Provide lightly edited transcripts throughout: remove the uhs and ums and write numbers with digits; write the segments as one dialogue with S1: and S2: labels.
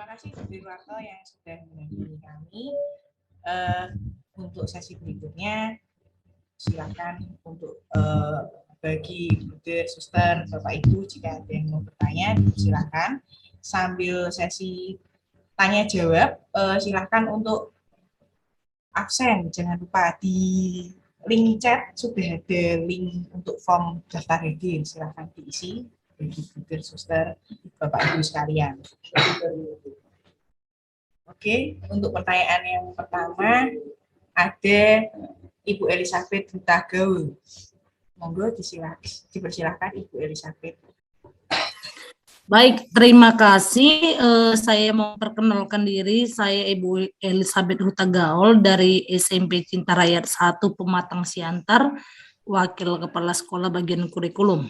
S1: Terima kasih Bu Wirwarto yang sudah mendampingi kami. Untuk sesi berikutnya, silakan untuk bagi Bude, Suster, Bapak Ibu jika ada yang mau bertanya, silakan. Sambil sesi tanya jawab, silakan untuk absen. Jangan lupa di link chat sudah ada link untuk form daftar hadir, silakan diisi bagi Bude, Suster, Bapak Ibu sekalian. Oke, untuk pertanyaan yang pertama ada Ibu Elizabeth Hutagaul. Monggo dipersilahkan Ibu Elizabeth.
S2: Baik, terima kasih. Saya mau perkenalkan diri. Saya Ibu Elizabeth Hutagaul dari SMP Cinta Rakyat 1 Pematang Siantar, Wakil Kepala Sekolah Bagian Kurikulum.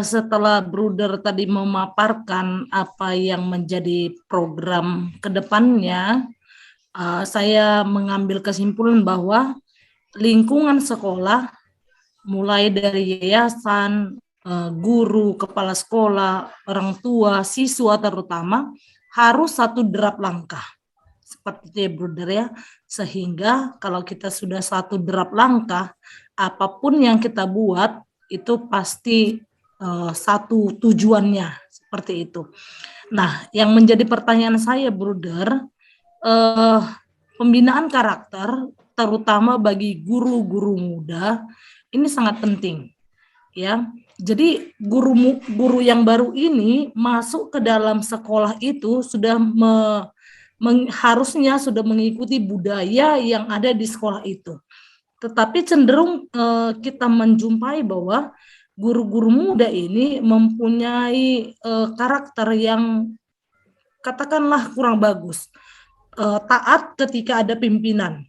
S2: Setelah Bruder tadi memaparkan apa yang menjadi program ke depannya, saya mengambil kesimpulan bahwa lingkungan sekolah, mulai dari yayasan, guru, kepala sekolah, orang tua, siswa terutama, harus satu derap langkah. Seperti itu ya Bruder ya, sehingga kalau kita sudah satu derap langkah, apapun yang kita buat, itu pasti satu tujuannya, seperti itu. Nah, yang menjadi pertanyaan saya Bruder, pembinaan karakter, terutama bagi guru-guru muda, ini sangat penting, ya. Jadi guru yang baru ini masuk ke dalam sekolah itu sudah harusnya sudah mengikuti budaya yang ada di sekolah itu. Tetapi cenderung kita menjumpai bahwa guru-guru muda ini mempunyai karakter yang katakanlah kurang bagus. Taat ketika ada pimpinan.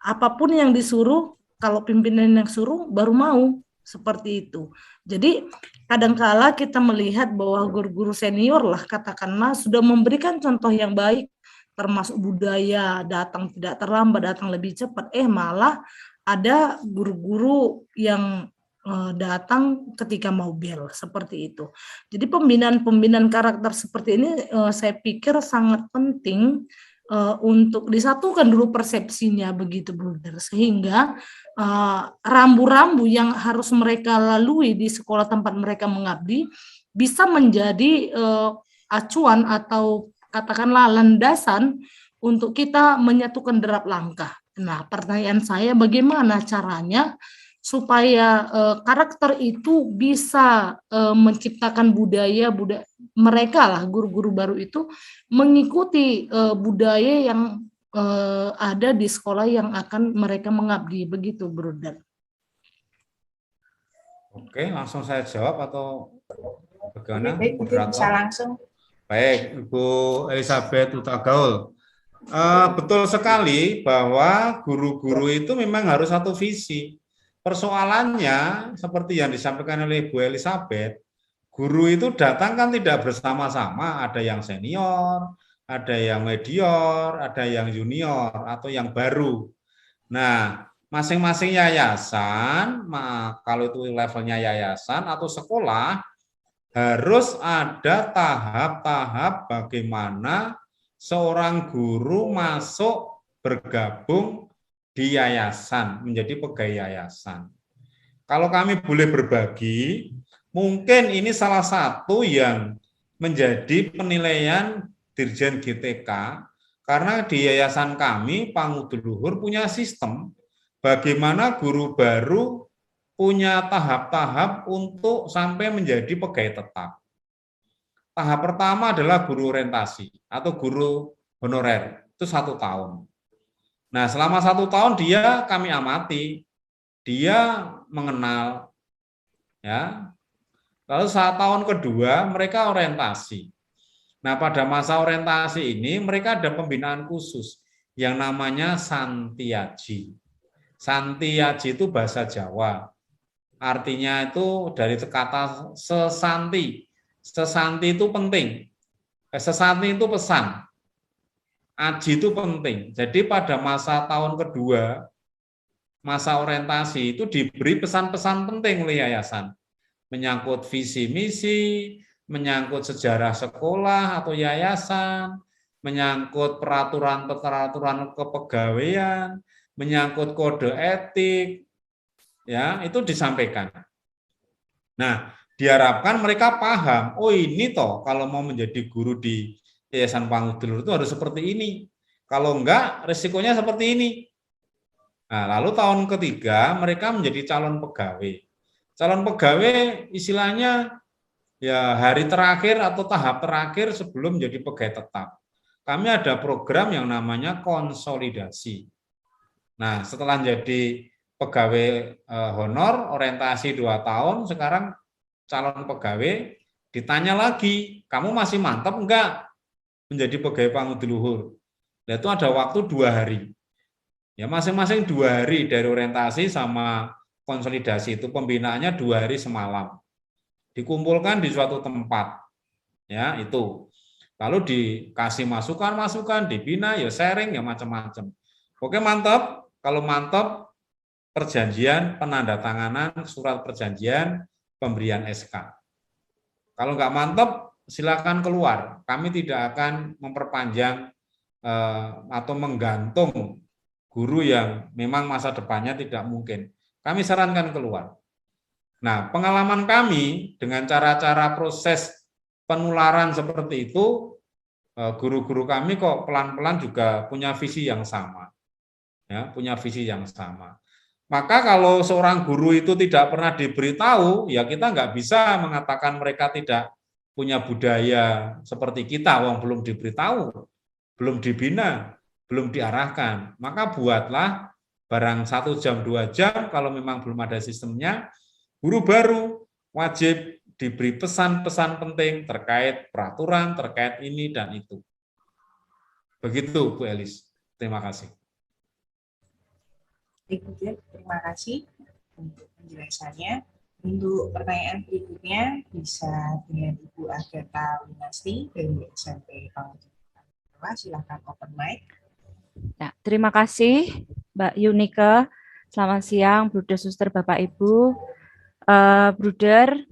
S2: Apapun yang disuruh, kalau pimpinan yang suruh baru mau, seperti itu. Jadi kadangkala kita melihat bahwa guru-guru senior lah katakanlah sudah memberikan contoh yang baik, termasuk budaya datang tidak terlambat, datang lebih cepat. Malah ada guru-guru yang datang ketika mau bel, seperti itu. Jadi pembinaan karakter seperti ini saya pikir sangat penting untuk disatukan dulu persepsinya begitu Bruder, sehingga rambu-rambu yang harus mereka lalui di sekolah tempat mereka mengabdi bisa menjadi acuan atau katakanlah landasan untuk kita menyatukan derap langkah. Nah, pertanyaan saya bagaimana caranya supaya karakter itu bisa menciptakan budaya mereka lah, guru-guru baru itu mengikuti budaya yang ada di sekolah yang akan mereka mengabdi, begitu Bruder.
S3: Oke, langsung saya jawab atau bagaimana?
S1: Baik, bisa langsung.
S3: Baik, Ibu Elizabeth Hutagaul. Betul sekali bahwa guru-guru itu memang harus satu visi. Persoalannya seperti yang disampaikan oleh Ibu Elizabeth, guru itu datang kan tidak bersama-sama, ada yang senior, ada yang medior, ada yang junior atau yang baru. Nah, masing-masing yayasan, kalau itu levelnya yayasan atau sekolah, harus ada tahap-tahap bagaimana seorang guru masuk bergabung di yayasan, menjadi pegawai yayasan. Kalau kami boleh berbagi, mungkin ini salah satu yang menjadi penilaian Dirjen GTK, karena di yayasan kami, Panguduluhur punya sistem bagaimana guru baru punya tahap-tahap untuk sampai menjadi pegawai tetap. Tahap pertama adalah guru orientasi atau guru honorer, itu 1 tahun. Nah, selama 1 tahun kami amati, dia mengenal, ya. Lalu saat tahun kedua mereka orientasi. Nah, pada masa orientasi ini mereka ada pembinaan khusus yang namanya Santiaji. Santiaji itu bahasa Jawa. Artinya itu dari kata sesanti. Sesanti itu penting. Sesanti itu pesan. Aji itu penting. Jadi pada masa tahun kedua, masa orientasi itu diberi pesan-pesan penting oleh yayasan. Menyangkut visi misi, menyangkut sejarah sekolah atau yayasan, menyangkut peraturan-peraturan kepegawaian, menyangkut kode etik, ya itu disampaikan. Nah, diharapkan mereka paham, oh ini toh kalau mau menjadi guru di Yayasan Pangudulur itu harus seperti ini. Kalau enggak, resikonya seperti ini. Nah, lalu tahun ketiga mereka menjadi calon pegawai. Calon pegawai istilahnya ya hari terakhir atau tahap terakhir sebelum menjadi pegawai tetap. Kami ada program yang namanya konsolidasi. Nah, setelah jadi pegawai honor, orientasi 2 tahun, sekarang calon pegawai ditanya lagi, kamu masih mantap enggak menjadi pegawai Panguduluhur? Nah, itu ada waktu 2 hari. Ya, masing-masing 2 hari dari orientasi sama konsolidasi itu pembinaannya 2 hari semalam. Dikumpulkan di suatu tempat. Ya, itu. Lalu dikasih masukan-masukan, dibina, ya sharing, ya macam-macam. Oke, mantap. Kalau mantap, perjanjian, penandatanganan, surat perjanjian, pemberian SK. Kalau nggak mantap, silakan keluar. Kami tidak akan memperpanjang atau menggantung guru yang memang masa depannya tidak mungkin. Kami sarankan keluar. Nah, pengalaman kami dengan cara-cara proses penularan seperti itu, guru-guru kami kok pelan-pelan juga punya visi yang sama. Ya, punya visi yang sama. Maka kalau seorang guru itu tidak pernah diberitahu, ya kita nggak bisa mengatakan mereka tidak punya budaya seperti kita, wong belum diberitahu, belum dibina, belum diarahkan. Maka buatlah barang 1 jam, 2 jam, kalau memang belum ada sistemnya, guru baru wajib diberi pesan-pesan penting terkait peraturan, terkait ini dan itu. Begitu, Bu Elis. Terima kasih.
S1: Terima kasih untuk penjelasannya. Untuk pertanyaan berikutnya bisa dengan Ibu Agatha Winasti dari SMP Pangudulur. Silakan open mic.
S4: Ya, terima kasih Mbak Yunike. Selamat siang, Bruder, Suster, Bapak, Ibu. Bruder,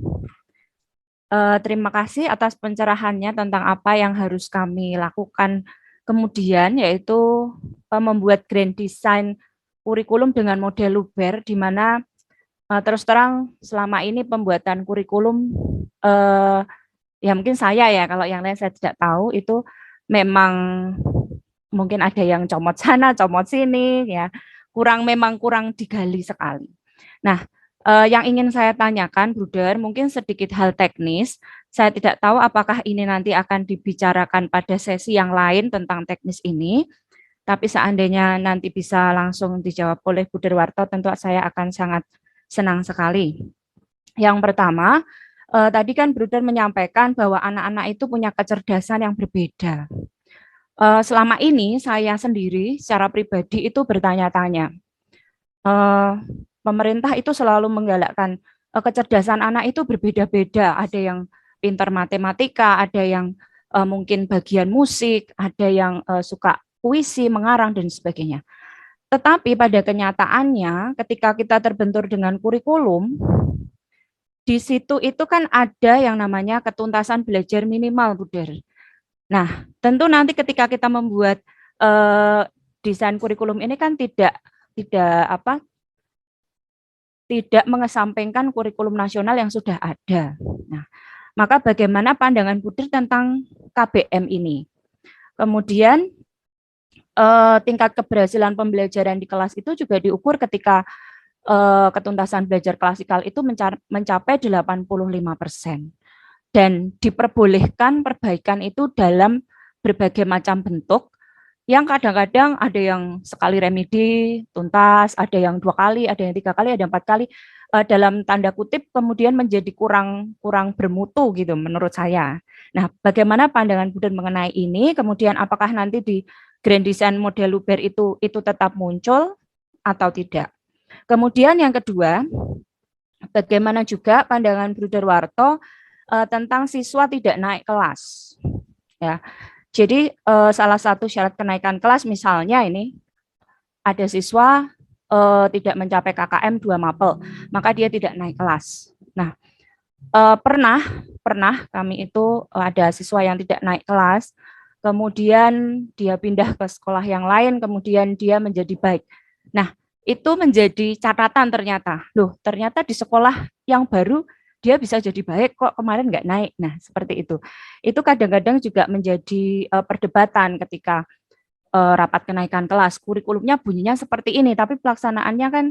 S4: terima kasih atas pencerahannya tentang apa yang harus kami lakukan kemudian, yaitu membuat grand design kurikulum dengan model Luber, di mana terus terang selama ini pembuatan kurikulum, ya mungkin saya ya, kalau yang lain saya tidak tahu, itu memang mungkin ada yang comot sana, comot sini, ya memang kurang digali sekali. Nah, yang ingin saya tanyakan, Bruder, mungkin sedikit hal teknis. Saya tidak tahu apakah ini nanti akan dibicarakan pada sesi yang lain tentang teknis ini. Tapi seandainya nanti bisa langsung dijawab oleh Bu Derwarto, tentu saya akan sangat senang sekali. Yang pertama, tadi kan Bruder menyampaikan bahwa anak-anak itu punya kecerdasan yang berbeda. Selama ini saya sendiri secara pribadi itu bertanya-tanya. Pemerintah itu selalu menggalakkan kecerdasan anak itu berbeda-beda. Ada yang pintar matematika, ada yang mungkin bagian musik, ada yang suka puisi, mengarang, dan sebagainya. Tetapi pada kenyataannya, ketika kita terbentur dengan kurikulum, di situ itu kan ada yang namanya ketuntasan belajar minimal, Bruder. Nah, tentu nanti ketika kita membuat desain kurikulum ini kan tidak mengesampingkan kurikulum nasional yang sudah ada. Nah, maka bagaimana pandangan Bruder tentang KBM ini? Kemudian tingkat keberhasilan pembelajaran di kelas itu juga diukur ketika ketuntasan belajar klasikal itu mencapai 85%. Dan diperbolehkan perbaikan itu dalam berbagai macam bentuk, yang kadang-kadang ada yang sekali remedi tuntas, ada yang 2 kali, ada yang 3 kali, ada 4 kali, dalam tanda kutip kemudian menjadi kurang bermutu gitu menurut saya. Nah, bagaimana pandangan Bruder mengenai ini? Kemudian apakah nanti di grand design model Luber itu tetap muncul atau tidak? Kemudian yang kedua, bagaimana juga pandangan Bruder Warto tentang siswa tidak naik kelas? Ya. Jadi salah satu syarat kenaikan kelas misalnya ini ada siswa tidak mencapai KKM 2 mapel, maka dia tidak naik kelas. Nah, pernah pernah kami itu ada siswa yang tidak naik kelas, kemudian dia pindah ke sekolah yang lain, kemudian dia menjadi baik. Nah, itu menjadi catatan ternyata. Loh, ternyata di sekolah yang baru dia bisa jadi baik, kok kemarin nggak naik. Nah, seperti itu. Itu kadang-kadang juga menjadi perdebatan ketika rapat kenaikan kelas. Kurikulumnya bunyinya seperti ini, tapi pelaksanaannya kan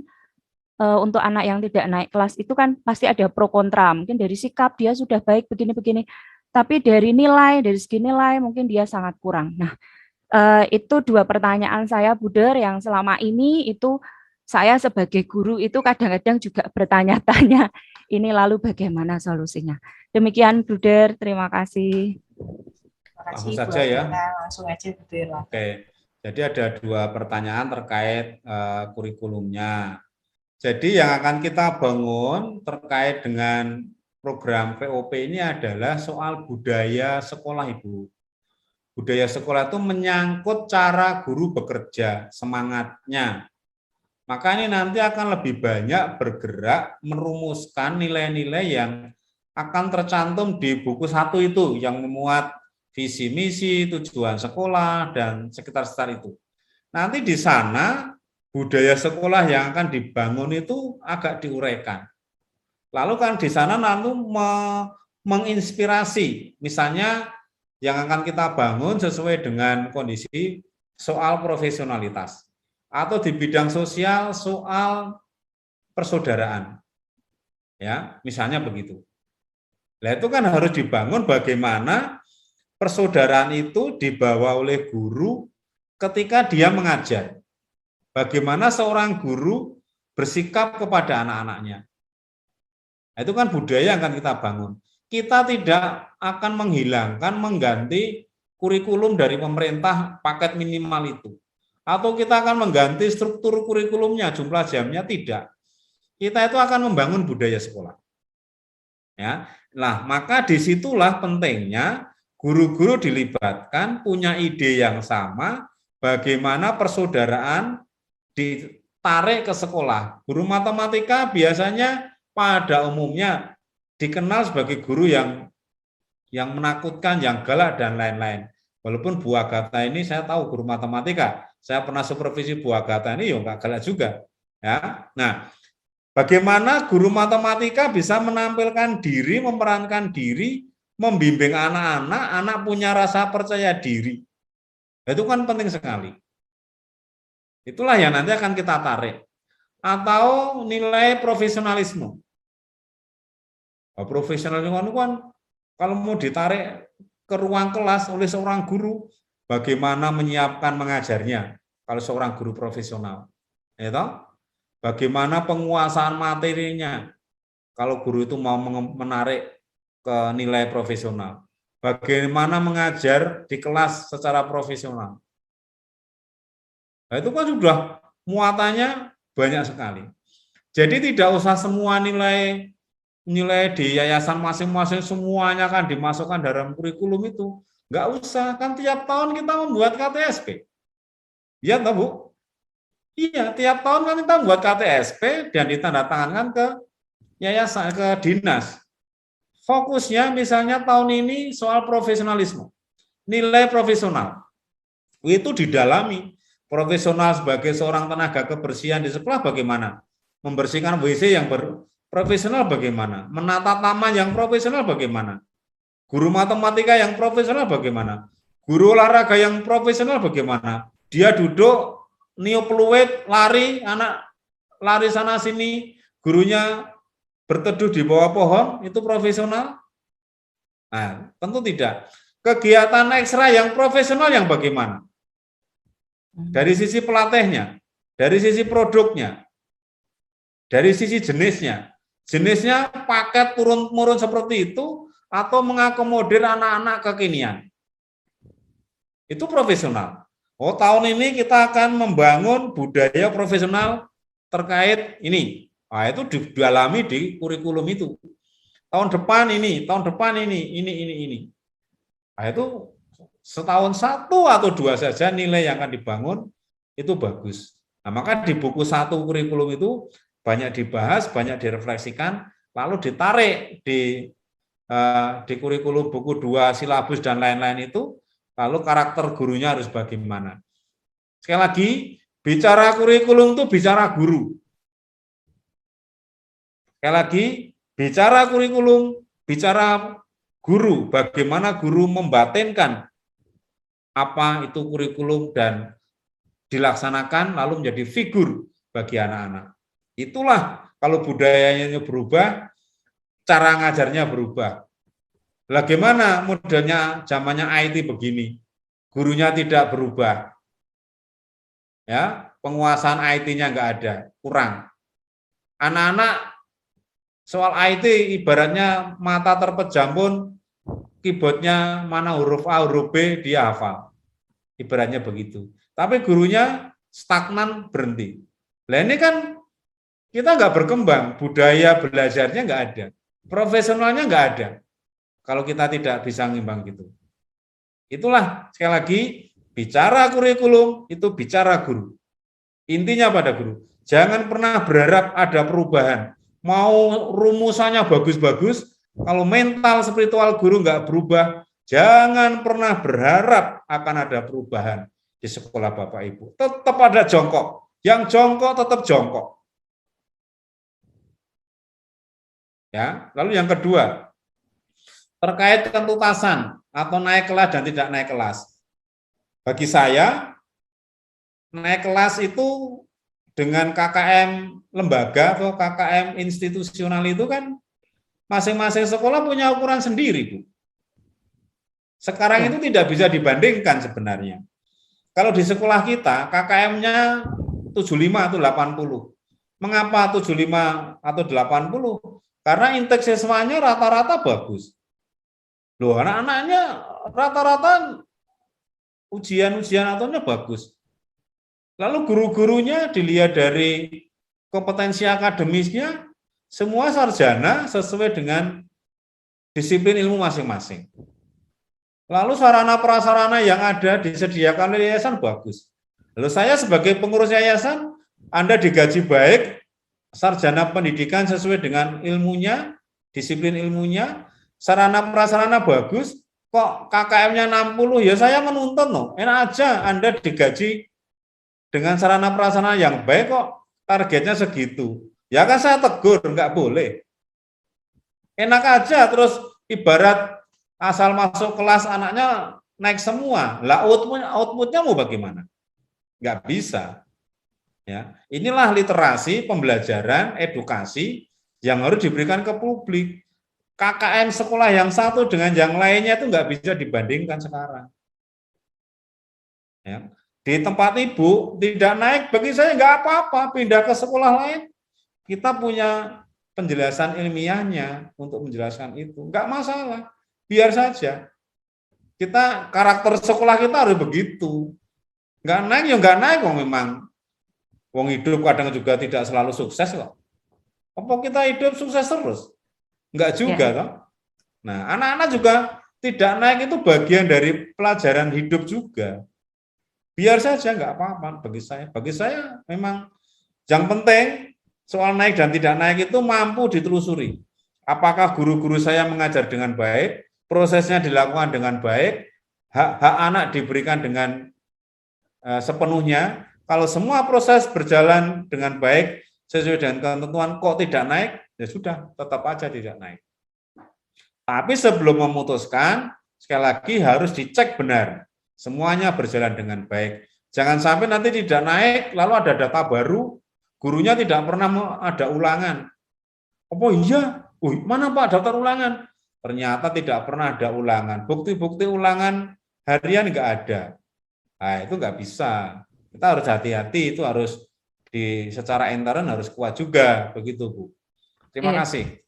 S4: untuk anak yang tidak naik kelas itu kan pasti ada pro kontra. Mungkin dari sikap dia sudah baik begini-begini, tapi dari nilai, dari segi nilai mungkin dia sangat kurang. Nah, itu dua pertanyaan saya, Bu Der, yang selama ini itu saya sebagai guru itu kadang-kadang juga bertanya-tanya, ini lalu bagaimana solusinya. Demikian, Bu Der, terima kasih.
S1: Terima kasih,
S3: Langsung
S1: Bu
S3: saja ya.
S1: Adina. Langsung aja, Bu Der.
S3: Oke, jadi ada dua pertanyaan terkait kurikulumnya. Jadi yang akan kita bangun terkait dengan program POP ini adalah soal budaya sekolah, Ibu. Budaya sekolah itu menyangkut cara guru bekerja, semangatnya. Maka ini nanti akan lebih banyak bergerak merumuskan nilai-nilai yang akan tercantum di buku 1 itu yang memuat visi misi, tujuan sekolah, dan sekitar-sekitar itu. Nanti di sana budaya sekolah yang akan dibangun itu agak diuraikan. Lalu kan di sana nanti menginspirasi, misalnya yang akan kita bangun sesuai dengan kondisi soal profesionalitas. Atau di bidang sosial soal persaudaraan, ya misalnya begitu. Nah itu kan harus dibangun bagaimana persaudaraan itu dibawa oleh guru ketika dia mengajar. Bagaimana seorang guru bersikap kepada anak-anaknya. Nah, itu kan budaya yang akan kita bangun. Kita tidak akan menghilangkan, mengganti kurikulum dari pemerintah paket minimal itu. Atau kita akan mengganti struktur kurikulumnya, jumlah jamnya, tidak. Kita itu akan membangun budaya sekolah. Ya, nah maka disitulah pentingnya guru-guru dilibatkan, punya ide yang sama, bagaimana persaudaraan ditarik ke sekolah. Guru matematika biasanya pada umumnya dikenal sebagai guru yang menakutkan, yang galak, dan lain-lain. Walaupun Bu Agatha ini saya tahu guru matematika, saya pernah supervisi Bu Agatha ini ya enggak galak juga. Ya. Nah, bagaimana guru matematika bisa menampilkan diri, memerankan diri, membimbing anak-anak, anak punya rasa percaya diri. Itu kan penting sekali. Itulah yang nanti akan kita tarik. Atau nilai profesionalisme. Profesionalisme itu kan kalau mau ditarik ke ruang kelas oleh seorang guru, bagaimana menyiapkan mengajarnya kalau seorang guru profesional. Ya toh? Bagaimana penguasaan materinya kalau guru itu mau menarik ke nilai profesional. Bagaimana mengajar di kelas secara profesional. Nah, itu kan sudah muatannya banyak sekali. Jadi tidak usah semua nilai di yayasan masing-masing semuanya kan dimasukkan dalam kurikulum itu. Enggak usah, kan tiap tahun kita membuat KTSP. Iya toh, Bu? Iya, tiap tahun kan kita membuat KTSP dan ditandatangankan ke yayasan, ke dinas. Fokusnya misalnya tahun ini soal profesionalisme. Nilai profesional. Itu didalami. Profesional sebagai seorang tenaga kebersihan di sekolah bagaimana? Membersihkan WC yang profesional bagaimana? Menata taman yang profesional bagaimana? Guru matematika yang profesional bagaimana? Guru olahraga yang profesional bagaimana? Dia duduk, niup peluit, lari, anak lari sana sini, gurunya berteduh di bawah pohon, itu profesional? Nah, tentu tidak. Kegiatan ekstra yang profesional yang bagaimana? Dari sisi pelatihnya, dari sisi produknya, dari sisi jenisnya. Jenisnya paket turun-temurun seperti itu atau mengakomodir anak-anak kekinian. Itu profesional. Oh, tahun ini kita akan membangun budaya profesional terkait ini. Nah, itu didalami di kurikulum itu. Tahun depan ini. Nah, itu setahun 1 atau 2 saja nilai yang akan dibangun itu bagus. Nah, maka di buku 1 kurikulum itu banyak dibahas, banyak direfleksikan, lalu ditarik di di kurikulum buku 2, silabus dan lain-lain itu, lalu karakter gurunya harus bagaimana. Sekali lagi, bicara kurikulum itu bicara guru. Sekali lagi, bicara kurikulum, bicara guru, bagaimana guru membatinkan apa itu kurikulum dan dilaksanakan lalu menjadi figur bagi anak-anak. Itulah kalau budayanya berubah, cara ngajarnya berubah. Bagaimana modelnya zamannya IT begini, gurunya tidak berubah, ya penguasaan IT-nya nggak ada, kurang. Anak-anak soal IT ibaratnya mata terpejam pun keyboardnya mana huruf A, huruf B dia hafal, ibaratnya begitu. Tapi gurunya stagnan, berhenti. Nah ini kan kita nggak berkembang, budaya belajarnya nggak ada, profesionalnya nggak ada. Kalau kita tidak bisa ngimbang gitu. Itulah sekali lagi, bicara kurikulum itu bicara guru. Intinya pada guru, jangan pernah berharap ada perubahan. Mau rumusannya bagus-bagus, kalau mental spiritual guru nggak berubah, jangan pernah berharap akan ada perubahan di sekolah Bapak Ibu. Tetap ada jongkok. Yang jongkok tetap jongkok. Ya, lalu yang kedua, terkait kentuntasan atau naik kelas dan tidak naik kelas. Bagi saya, naik kelas itu dengan KKM lembaga atau KKM institusional itu kan masing-masing sekolah punya ukuran sendiri, Bu. Sekarang itu tidak bisa dibandingkan sebenarnya. Kalau di sekolah kita, KKM-nya 75 atau 80. Mengapa 75 atau 80? Karena intake siswanya rata-rata bagus. Loh, anak-anaknya rata-rata ujian-ujian ataunya bagus. Lalu guru-gurunya dilihat dari kompetensi akademisnya, semua sarjana sesuai dengan disiplin ilmu masing-masing. Lalu sarana prasarana yang ada disediakan oleh yayasan bagus. Lalu saya sebagai pengurus yayasan, Anda digaji baik, sarjana pendidikan sesuai dengan ilmunya, disiplin ilmunya, sarana prasarana bagus, kok KKM-nya 60, ya saya menuntut loh. Enak aja Anda digaji dengan sarana prasarana yang baik kok targetnya segitu. Ya kan saya tegur, nggak boleh. Enak aja terus ibarat asal masuk kelas anaknya naik semua. Lah outputnya mau bagaimana? Nggak bisa. Ya, inilah literasi, pembelajaran, edukasi yang harus diberikan ke publik. KKM sekolah yang satu dengan yang lainnya itu nggak bisa dibandingkan sekarang. Ya. Di tempat Ibu tidak naik, bagi saya nggak apa-apa, pindah ke sekolah lain. Kita punya penjelasan ilmiahnya untuk menjelaskan itu, nggak masalah. Biar saja. Kita karakter sekolah kita harus begitu. Nggak naik ya nggak naik, kok memang. Wong hidup kadang juga tidak selalu sukses kok. Apa kita hidup sukses terus? Enggak juga toh. Nah, anak-anak juga tidak naik itu bagian dari pelajaran hidup juga. Biar saja nggak apa-apa bagi saya. Bagi saya memang yang penting soal naik dan tidak naik itu mampu ditelusuri. Apakah guru-guru saya mengajar dengan baik? Prosesnya dilakukan dengan baik, hak anak diberikan dengan sepenuhnya. Kalau semua proses berjalan dengan baik, sesuai dengan ketentuan, kok tidak naik, ya sudah, tetap aja tidak naik. Tapi sebelum memutuskan, sekali lagi harus dicek benar, semuanya berjalan dengan baik. Jangan sampai nanti tidak naik, lalu ada data baru, gurunya tidak pernah ada ulangan. Oh iya, mana Pak daftar ulangan? Ternyata tidak pernah ada ulangan. Bukti-bukti ulangan harian nggak ada. Nah, itu nggak bisa. Kita harus hati-hati, itu harus secara intern harus kuat juga, begitu Bu. Terima kasih.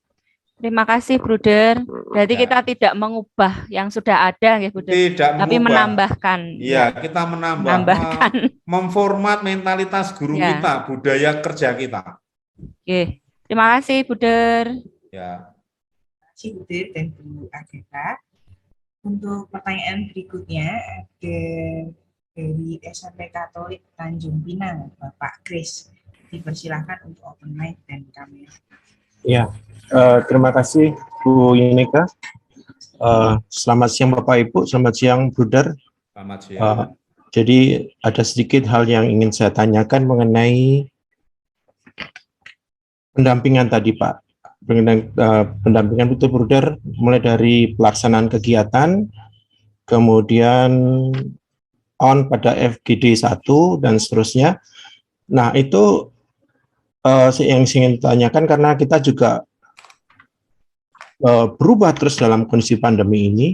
S4: Terima kasih, Bruder. Jadi kita tidak mengubah yang sudah ada, ya, Bruder.
S3: Tidak
S4: tapi
S3: mengubah.
S4: Menambahkan.
S3: Iya, kita menambahkan. Memformat mentalitas guru kita, budaya kerja kita.
S4: Oke. Terima kasih, Bruder.
S3: Ya.
S1: Terima kasih, Bruder dan Bu Agatha. Untuk pertanyaan berikutnya ada dari SMP Katolik Tanjung Pinang, Bapak Chris. Dipersilahkan untuk open mic dan kamera.
S5: Ya, terima kasih Bu Yunika. Selamat siang Bapak Ibu, selamat siang Bruder.
S3: Selamat siang.
S5: Jadi ada sedikit hal yang ingin saya tanyakan mengenai pendampingan tadi Pak. Pendampingan itu Bruder, mulai dari pelaksanaan kegiatan, kemudian on pada FGD 1 dan seterusnya. Nah itu yang ingin tanyakan karena kita juga berubah terus dalam kondisi pandemi ini,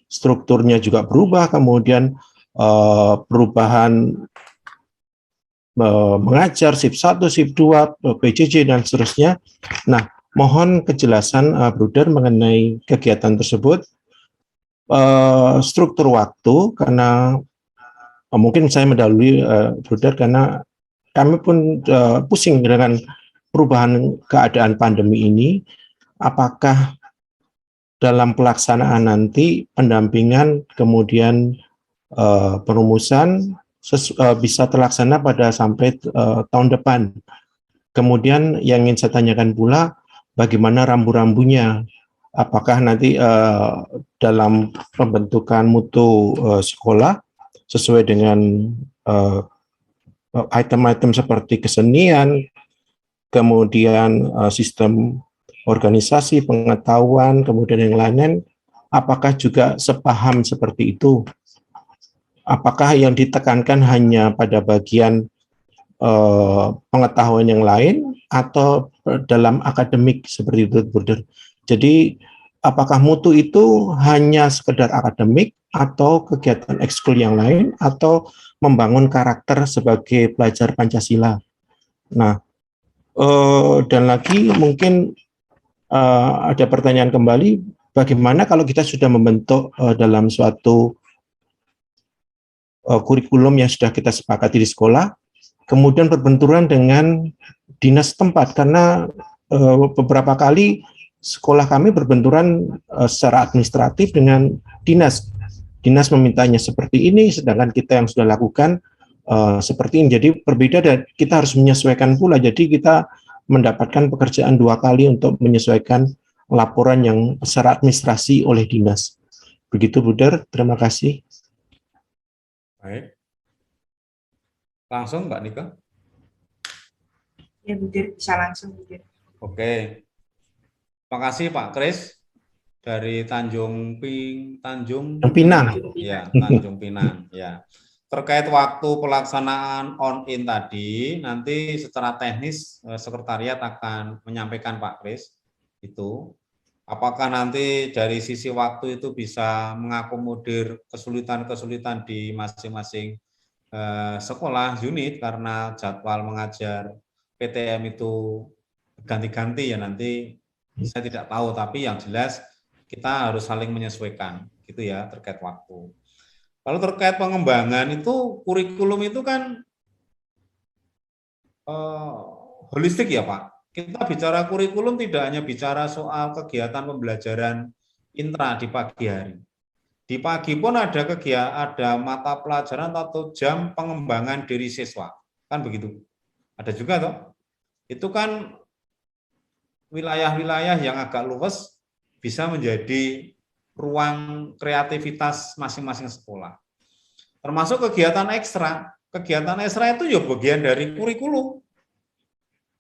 S5: strukturnya juga berubah, kemudian perubahan mengajar shift 1, shift 2, PJJ dan seterusnya. Nah, mohon kejelasan Bruder mengenai kegiatan tersebut, struktur waktu, karena mungkin saya mendahului Bruder karena kami pun pusing dengan perubahan keadaan pandemi ini. Apakah dalam pelaksanaan nanti pendampingan kemudian perumusan bisa terlaksana pada sampai tahun depan. Kemudian yang ingin saya tanyakan pula, bagaimana rambu-rambunya? Apakah nanti dalam pembentukan mutu sekolah sesuai dengan item-item seperti kesenian, kemudian sistem organisasi, pengetahuan, kemudian yang lain, apakah juga sepaham seperti itu? Apakah yang ditekankan hanya pada bagian pengetahuan yang lain atau dalam akademik seperti itu, Bruder? Jadi, apakah mutu itu hanya sekedar akademik atau kegiatan ekskul yang lain atau membangun karakter sebagai pelajar Pancasila? Nah, dan lagi mungkin ada pertanyaan kembali, bagaimana kalau kita sudah membentuk dalam suatu kurikulum yang sudah kita sepakati di sekolah, kemudian berbenturan dengan dinas tempat, karena beberapa kali sekolah kami berbenturan secara administratif dengan dinas. Dinas memintanya seperti ini, sedangkan kita yang sudah lakukan seperti ini. Jadi berbeda dan kita harus menyesuaikan pula. Jadi kita mendapatkan pekerjaan 2 kali untuk menyesuaikan laporan yang secara administrasi oleh dinas. Begitu, Bruder. Terima kasih.
S3: Baik. Langsung, Mbak Nika?
S1: Ya, Budir, bisa langsung, Budir.
S3: Oke. Terima kasih Pak Kris dari Tanjung
S5: Pinang.
S3: Ya, Tanjung Pinang. Ya. Terkait waktu pelaksanaan on-in tadi, nanti secara teknis sekretariat akan menyampaikan Pak Kris itu. Apakah nanti dari sisi waktu itu bisa mengakomodir kesulitan-kesulitan di masing-masing sekolah unit karena jadwal mengajar PTM itu ganti-ganti ya, nanti saya tidak tahu, tapi yang jelas kita harus saling menyesuaikan gitu ya terkait waktu. Kalau terkait pengembangan itu kurikulum itu kan holistik ya Pak. Kita bicara kurikulum tidak hanya bicara soal kegiatan pembelajaran intra di pagi hari. Di pagi pun ada mata pelajaran atau jam pengembangan diri siswa, kan begitu. Ada juga toh. Itu kan wilayah-wilayah yang agak luas bisa menjadi ruang kreativitas masing-masing sekolah. Termasuk kegiatan ekstra. Kegiatan ekstra itu ya bagian dari kurikulum.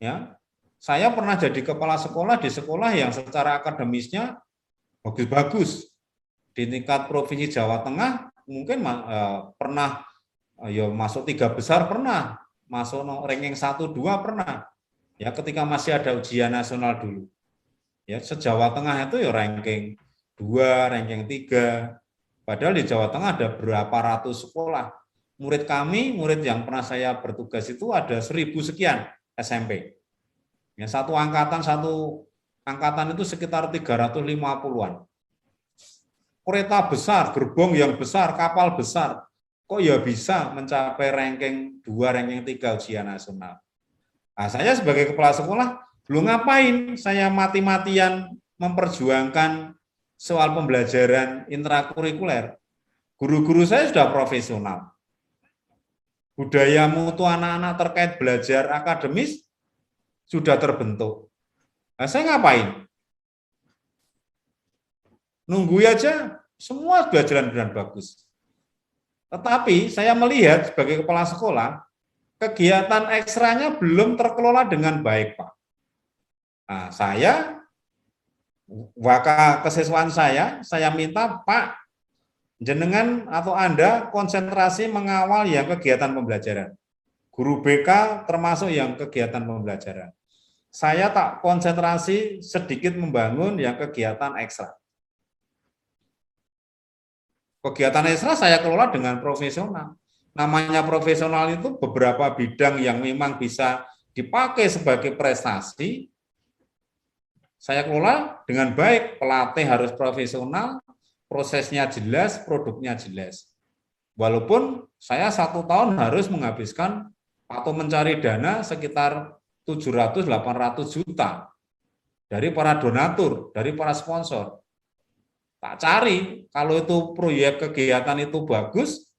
S3: Ya. Saya pernah jadi kepala sekolah di sekolah yang secara akademisnya bagus-bagus. Di tingkat provinsi Jawa Tengah mungkin pernah ya masuk 3 besar, pernah masuk ranking 1, 2 pernah. Ya, ketika masih ada ujian nasional dulu. Ya, se-Jawa Tengah itu ya ranking 2, ranking 3. Padahal di Jawa Tengah ada berapa ratus sekolah. Murid yang pernah saya bertugas itu ada 1000 sekian SMP. Ya, satu angkatan itu sekitar 350-an. Kereta besar, gerbong yang besar, kapal besar, kok ya bisa mencapai ranking 2, ranking 3 ujian nasional. Nah, saya sebagai kepala sekolah, belum ngapain saya mati-matian memperjuangkan soal pembelajaran intrakurikuler. Guru-guru saya sudah profesional. Budaya mutu anak-anak terkait belajar akademis sudah terbentuk. Nah, saya ngapain? nunggu aja, semua sudah jalan dengan bagus. Tetapi saya melihat sebagai kepala sekolah, kegiatan ekstranya belum terkelola dengan baik, Pak. Nah, waka kesiswaan saya minta, Pak, jenengan atau Anda konsentrasi mengawal yang kegiatan pembelajaran. Guru BK termasuk yang kegiatan pembelajaran. Saya tak konsentrasi sedikit membangun yang kegiatan ekstra. Kegiatan ekstra saya kelola dengan profesional. Namanya profesional itu beberapa bidang yang memang bisa dipakai sebagai prestasi, saya kelola dengan baik. Pelatih harus profesional, prosesnya jelas, produknya jelas. Walaupun saya 1 tahun harus menghabiskan atau mencari dana sekitar 700-800 juta dari para donatur, dari para sponsor. Tak cari, kalau itu proyek kegiatan itu bagus,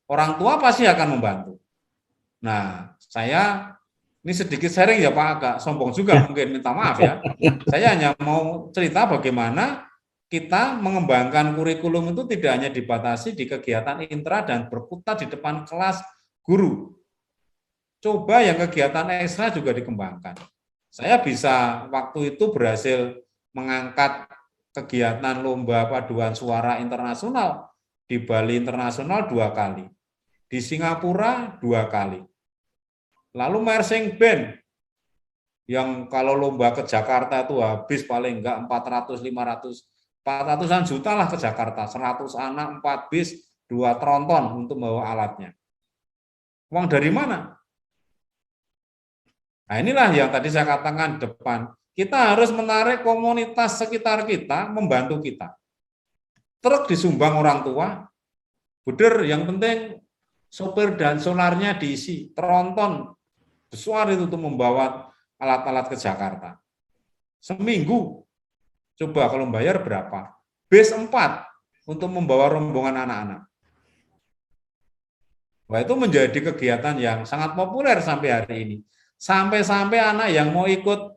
S3: orang tua pasti akan membantu. Nah, saya ini sedikit sharing ya Pak, agak sombong juga mungkin, minta maaf ya. Saya hanya mau cerita bagaimana kita mengembangkan kurikulum itu tidak hanya dibatasi di kegiatan intra dan berkutat di depan kelas guru. Coba yang kegiatan ekstra juga dikembangkan. Saya bisa waktu itu berhasil mengangkat kegiatan lomba paduan suara internasional di Bali Internasional 2 kali, di Singapura 2 kali. Lalu marching band yang kalau lomba ke Jakarta itu habis paling enggak 400-500-400-an juta lah ke Jakarta, 100 anak, 4 bis, 2 tronton untuk membawa alatnya. Uang dari mana? Nah, inilah yang tadi saya katakan di depan. Kita harus menarik komunitas sekitar kita, membantu kita. Truk disumbang orang tua, buder yang penting sopir dan solarnya diisi, tronton besar itu untuk membawa alat-alat ke Jakarta. Seminggu, coba kalau bayar berapa? Bis 4 untuk membawa rombongan anak-anak. Wah, itu menjadi kegiatan yang sangat populer sampai hari ini. Sampai-sampai anak yang mau ikut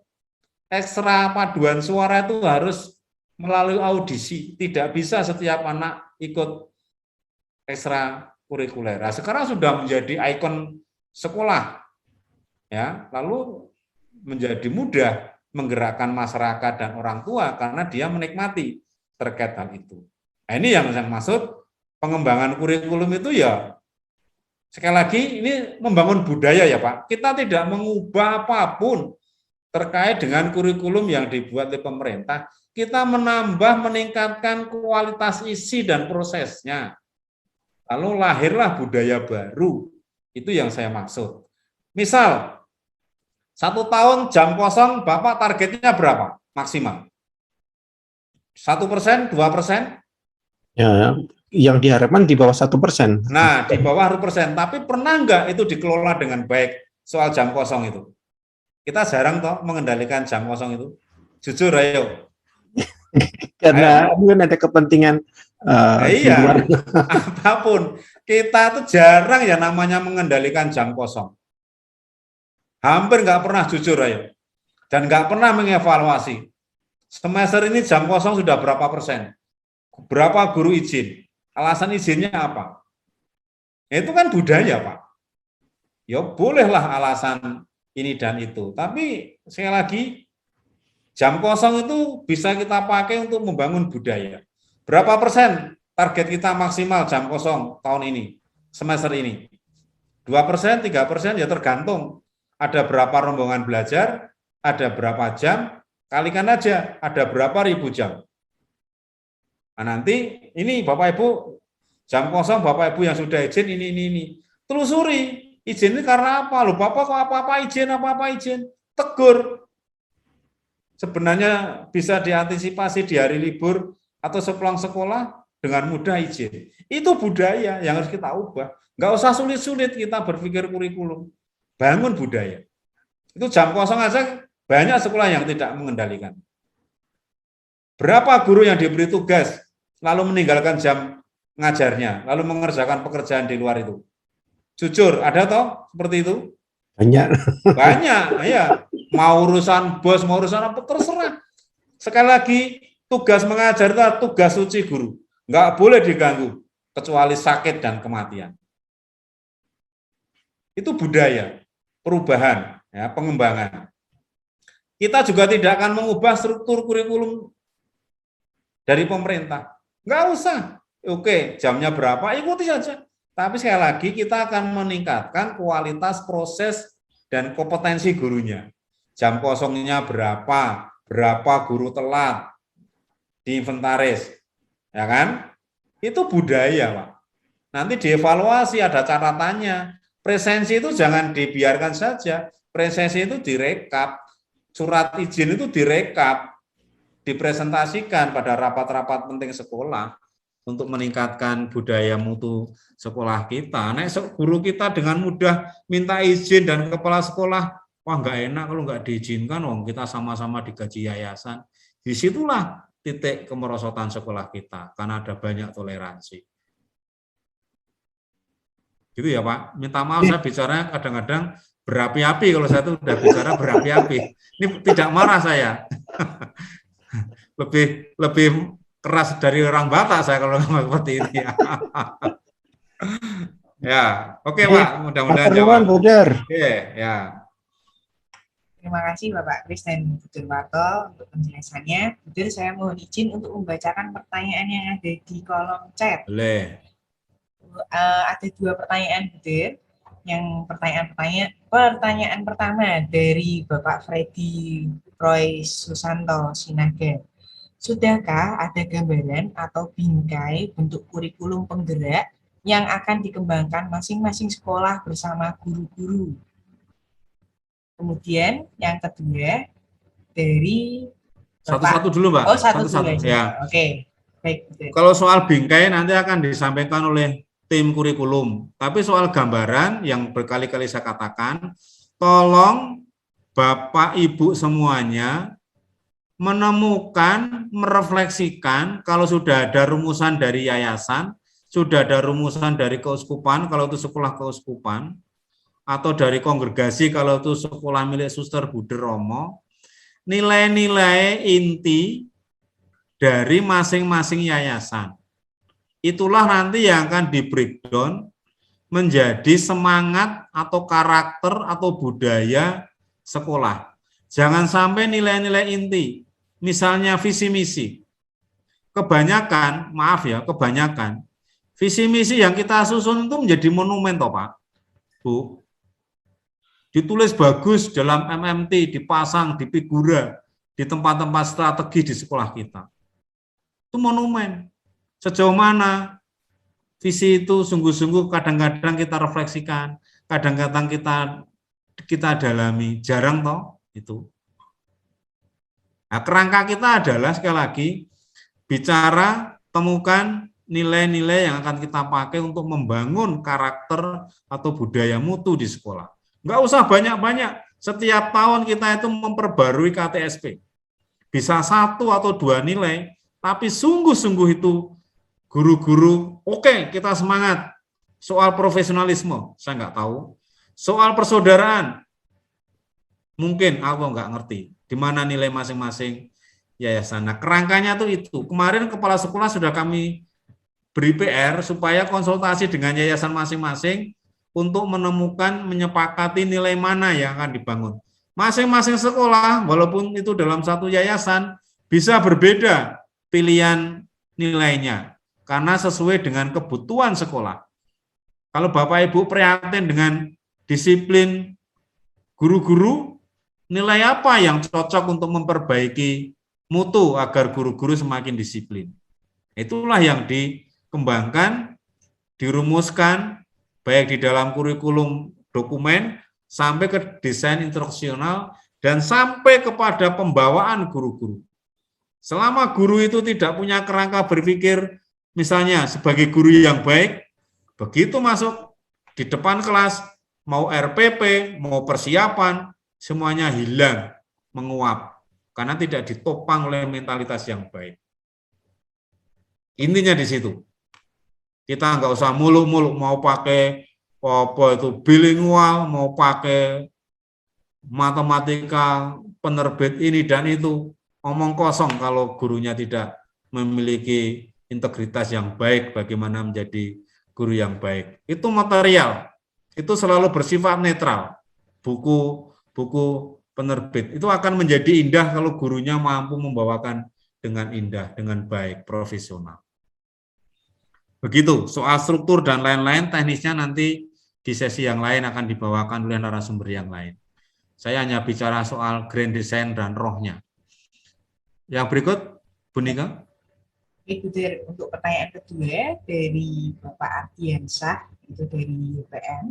S3: ekstra paduan suara itu harus melalui audisi. Tidak bisa setiap anak ikut ekstra kurikuler. Nah, sekarang sudah menjadi ikon sekolah. Ya, lalu menjadi mudah menggerakkan masyarakat dan orang tua karena dia menikmati terkait hal itu. Nah, ini yang saya maksud pengembangan kurikulum itu ya. Sekali lagi, ini membangun budaya ya Pak. Kita tidak mengubah apapun terkait dengan kurikulum yang dibuat oleh pemerintah. Kita menambah, meningkatkan kualitas isi dan prosesnya. Lalu lahirlah budaya baru. Itu yang saya maksud. Misal, 1 tahun jam kosong, Bapak targetnya berapa? Maksimal. 1%, 2%?
S5: Ya, yang diharapkan di bawah 1%.
S3: Nah, di bawah 1%. Tapi pernah enggak itu dikelola dengan baik soal jam kosong itu? Kita jarang toh mengendalikan jam kosong itu. Jujur ayo.
S5: Karena mungkin ada kepentingan
S3: iya, apapun. Kita tuh jarang ya namanya mengendalikan jam kosong. Hampir nggak pernah, jujur ayo. Dan nggak pernah mengevaluasi. Semester ini jam kosong sudah berapa persen? Berapa guru izin? Alasan izinnya apa? Itu kan budaya, Pak. Ya bolehlah alasan ini dan itu. Tapi sekali lagi, jam kosong itu bisa kita pakai untuk membangun budaya. Berapa persen target kita maksimal jam kosong tahun ini, semester ini? 2%, 3%, ya tergantung. Ada berapa rombongan belajar, ada berapa jam, kalikan aja, ada berapa ribu jam. Nah, nanti ini Bapak Ibu, jam kosong Bapak Ibu yang sudah izin ini. Telusuri, izin ini karena apa? Loh Bapak kok apa-apa izin, tegur. Sebenarnya bisa diantisipasi di hari libur atau sepulang sekolah dengan mudah izin. Itu budaya yang harus kita ubah. Nggak usah sulit-sulit kita berpikir kurikulum. Bangun budaya. Itu jam kosong aja banyak sekolah yang tidak mengendalikan. Berapa guru yang diberi tugas lalu meninggalkan jam ngajarnya, lalu mengerjakan pekerjaan di luar itu? Jujur, ada toh seperti itu?
S5: Banyak.
S3: Banyak, ya. Mau urusan bos, mau urusan apa, terserah. Sekali lagi, Tugas mengajar itu tugas suci guru. Nggak boleh diganggu, kecuali sakit dan kematian. Itu budaya, perubahan, ya, pengembangan. Kita juga tidak akan mengubah struktur kurikulum dari pemerintah. Nggak usah. Oke, jamnya berapa, ikuti saja. Tapi sekali lagi kita akan meningkatkan kualitas proses dan kompetensi gurunya. Jam kosongnya berapa guru telat, diinventaris, ya kan? Itu budaya, Pak. Nanti dievaluasi, ada catatannya. Presensi itu jangan dibiarkan saja. Presensi itu direkap, surat izin itu direkap, dipresentasikan pada rapat-rapat penting sekolah untuk meningkatkan budaya mutu sekolah kita. Nek guru kita dengan mudah minta izin dan kepala sekolah, wah nggak enak kalau nggak diizinkan, wong kita sama-sama digaji yayasan. Disitulah titik kemerosotan sekolah kita, karena ada banyak toleransi. Gitu ya Pak, minta maaf saya bicara kadang-kadang berapi-api, kalau saya tuh udah bicara berapi-api. Ini tidak marah saya. lebih keras dari orang Batak saya kalau ngomong seperti ini. Ya, oke Pak, mudah-mudahan jawab. Oke, ya.
S1: Terima kasih Bapak Kris dan Bu Durwarto untuk penjelasannya. Budir, saya mohon izin untuk membacakan pertanyaan yang ada di kolom chat.
S3: Boleh.
S1: Ada 2 pertanyaan, Budir. Yang pertanyaan pertama dari Bapak Freddy Roy Susanto Sinaga. Sudahkah ada gambaran atau bingkai bentuk kurikulum penggerak yang akan dikembangkan masing-masing sekolah bersama guru-guru? Kemudian yang kedua dari
S3: Satu-satu dulu Mbak.
S1: Oh, satu-satu
S3: ya.
S1: Oke. Baik. Betul.
S3: Kalau soal bingkai nanti akan disampaikan oleh tim kurikulum. Tapi soal gambaran yang berkali-kali saya katakan, tolong Bapak Ibu semuanya menemukan, merefleksikan kalau sudah ada rumusan dari yayasan, sudah ada rumusan dari keuskupan kalau itu sekolah keuskupan, atau dari kongregasi kalau itu sekolah milik Suster Buder Romo, nilai-nilai inti dari masing-masing yayasan. Itulah nanti yang akan di-breakdown menjadi semangat atau karakter atau budaya sekolah. Jangan sampai nilai-nilai inti, misalnya visi misi. Kebanyakan, maaf ya, kebanyakan visi misi yang kita susun itu menjadi monumen toh Pak, Bu. Ditulis bagus dalam MMT, dipasang di figura, di tempat-tempat strategi di sekolah kita. Itu monumen. Sejauh mana visi itu sungguh-sungguh kadang-kadang kita refleksikan, kadang-kadang kita dalami, jarang toh itu. Nah, kerangka kita adalah sekali lagi bicara, temukan nilai-nilai yang akan kita pakai untuk membangun karakter atau budaya mutu di sekolah. Enggak usah banyak-banyak. Setiap tahun kita itu memperbarui KTSP. Bisa 1 atau 2 nilai, tapi sungguh-sungguh itu guru-guru, oke, kita semangat. Soal profesionalisme, saya nggak tahu. Soal persaudaraan, mungkin aku nggak ngerti. Di mana nilai masing-masing yayasan. Nah, kerangkanya tuh itu. Kemarin kepala sekolah sudah kami beri PR supaya konsultasi dengan yayasan masing-masing untuk menemukan, menyepakati nilai mana yang akan dibangun. Masing-masing sekolah, walaupun itu dalam satu yayasan, bisa berbeda pilihan nilainya. Karena sesuai dengan kebutuhan sekolah. Kalau Bapak Ibu prihatin dengan disiplin guru-guru, nilai apa yang cocok untuk memperbaiki mutu agar guru-guru semakin disiplin. Itulah yang dikembangkan, dirumuskan, baik di dalam kurikulum dokumen, sampai ke desain instruksional, dan sampai kepada pembawaan guru-guru. Selama guru itu tidak punya kerangka berpikir, misalnya sebagai guru yang baik, begitu masuk di depan kelas, mau RPP, mau persiapan, semuanya hilang, menguap, karena tidak ditopang oleh mentalitas yang baik. Intinya di situ. Kita nggak usah muluk-muluk mau pakai apa itu bilingual, mau pakai matematika, penerbit ini dan itu, omong kosong kalau gurunya tidak memiliki integritas yang baik, bagaimana menjadi guru yang baik. Itu material, itu selalu bersifat netral. Buku penerbit itu akan menjadi indah kalau gurunya mampu membawakan dengan indah, dengan baik, profesional. Begitu, soal struktur dan lain-lain teknisnya nanti di sesi yang lain akan dibawakan oleh narasumber yang lain. Saya hanya bicara soal grand design dan rohnya. Yang berikut, Bu Nika.
S1: Itu untuk pertanyaan kedua dari Bapak Ardiansyah, itu dari UPN.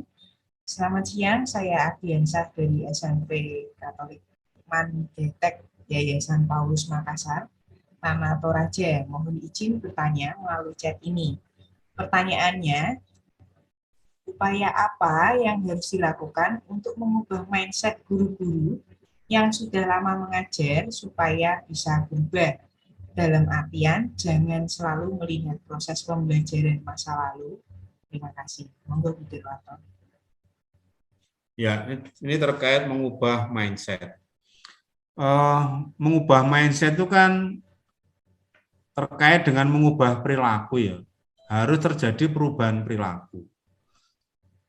S1: Selamat siang, saya Ardiansyah dari SMP Katolik Mandetek Yayasan Paulus Makassar, Nama Toraja. Mohon izin bertanya melalui chat ini. Pertanyaannya, upaya apa yang harus dilakukan untuk mengubah mindset guru-guru yang sudah lama mengajar supaya bisa berubah? Dalam artian, jangan selalu melihat proses pembelajaran masa lalu. Terima kasih. Monggo Bu Dirwanto.
S3: Ya, ini terkait mengubah mindset. Mengubah mindset itu kan terkait dengan mengubah perilaku ya. Harus terjadi perubahan perilaku.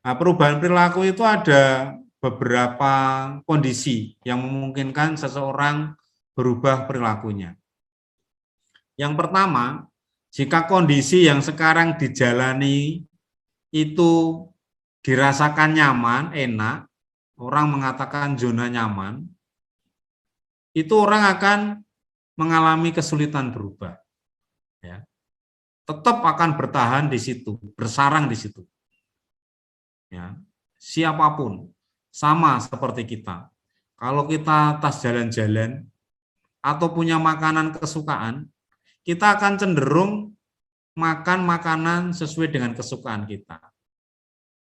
S3: Nah, perubahan perilaku itu ada beberapa kondisi yang memungkinkan seseorang berubah perilakunya. Yang pertama, jika kondisi yang sekarang dijalani itu dirasakan nyaman, enak, orang mengatakan zona nyaman, itu orang akan mengalami kesulitan berubah. Ya. Tetap akan bertahan di situ, bersarang di situ. Ya. Siapapun, sama seperti kita. Kalau kita tas jalan-jalan atau punya makanan kesukaan, kita akan cenderung makan makanan sesuai dengan kesukaan kita.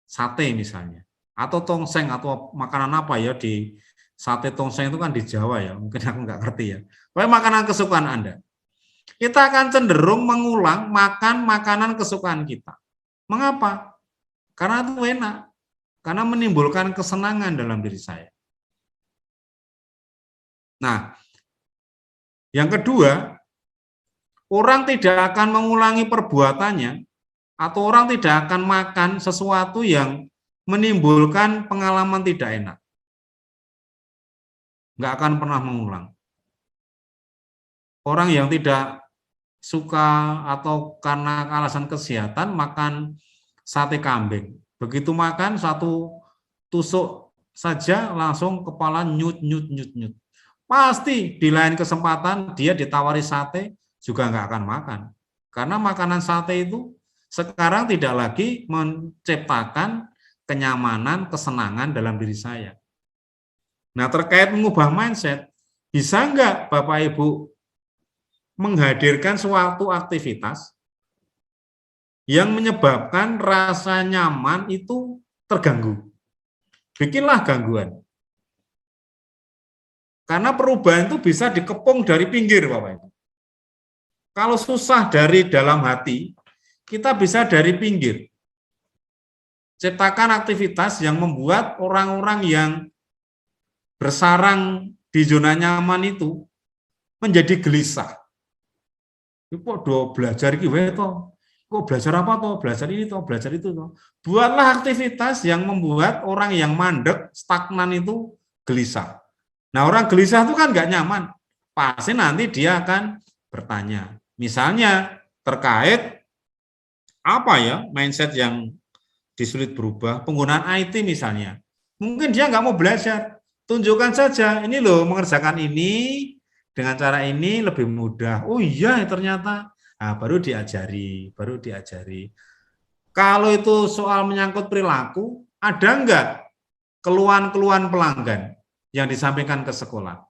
S3: Sate misalnya, atau tongseng, atau makanan apa ya di sate tongseng itu kan di Jawa ya, mungkin aku nggak ngerti ya. Pokoknya makanan kesukaan Anda. Kita akan cenderung mengulang makan makanan kesukaan kita. Mengapa? Karena itu enak, karena menimbulkan kesenangan dalam diri saya. Nah, yang kedua, orang tidak akan mengulangi perbuatannya, atau orang tidak akan makan sesuatu yang menimbulkan pengalaman tidak enak. Nggak akan pernah mengulang. Orang yang tidak suka atau karena alasan kesehatan makan sate kambing. Begitu makan satu tusuk saja langsung kepala nyut. Pasti di lain kesempatan dia ditawari sate juga nggak akan makan. Karena makanan sate itu sekarang tidak lagi menciptakan kenyamanan, kesenangan dalam diri saya. Nah, terkait mengubah mindset, bisa nggak Bapak Ibu menghadirkan suatu aktivitas yang menyebabkan rasa nyaman itu terganggu? Bikinlah gangguan. Karena perubahan itu bisa dikepung dari pinggir, Bapak Ibu. Kalau susah dari dalam hati, kita bisa dari pinggir. Ciptakan aktivitas yang membuat orang-orang yang bersarang di zona nyaman itu menjadi gelisah. Kok do belajar iki wae to? Kok belajar apa toh? Belajar ini toh, belajar itu toh. Buatlah aktivitas yang membuat orang yang mandek, stagnan itu gelisah. Nah, orang gelisah itu kan nggak nyaman. Pasti nanti dia akan bertanya. Misalnya terkait apa ya mindset yang disulit berubah, penggunaan IT misalnya. Mungkin dia nggak mau belajar. Tunjukkan saja, ini loh mengerjakan ini dengan cara ini lebih mudah. Oh iya ternyata. Nah, baru diajari. Kalau itu soal menyangkut perilaku, ada nggak keluhan-keluhan pelanggan yang disampaikan ke sekolah?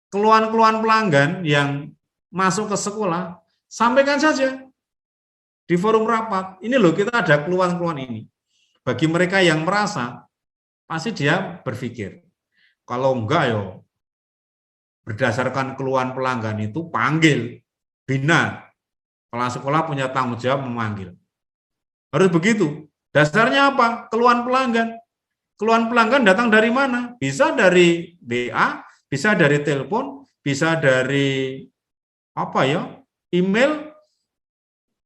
S3: Keluhan-keluhan pelanggan yang masuk ke sekolah, sampaikan saja di forum rapat. Ini loh kita ada keluhan-keluhan ini. Bagi mereka yang merasa, pasti dia berpikir, kalau enggak yo, berdasarkan keluhan pelanggan itu panggil, bina. Kepala sekolah punya tanggung jawab memanggil. Harus begitu. Dasarnya apa? Keluhan pelanggan. Keluhan pelanggan datang dari mana? Bisa dari WA, bisa dari telepon, bisa dari apa ya, email,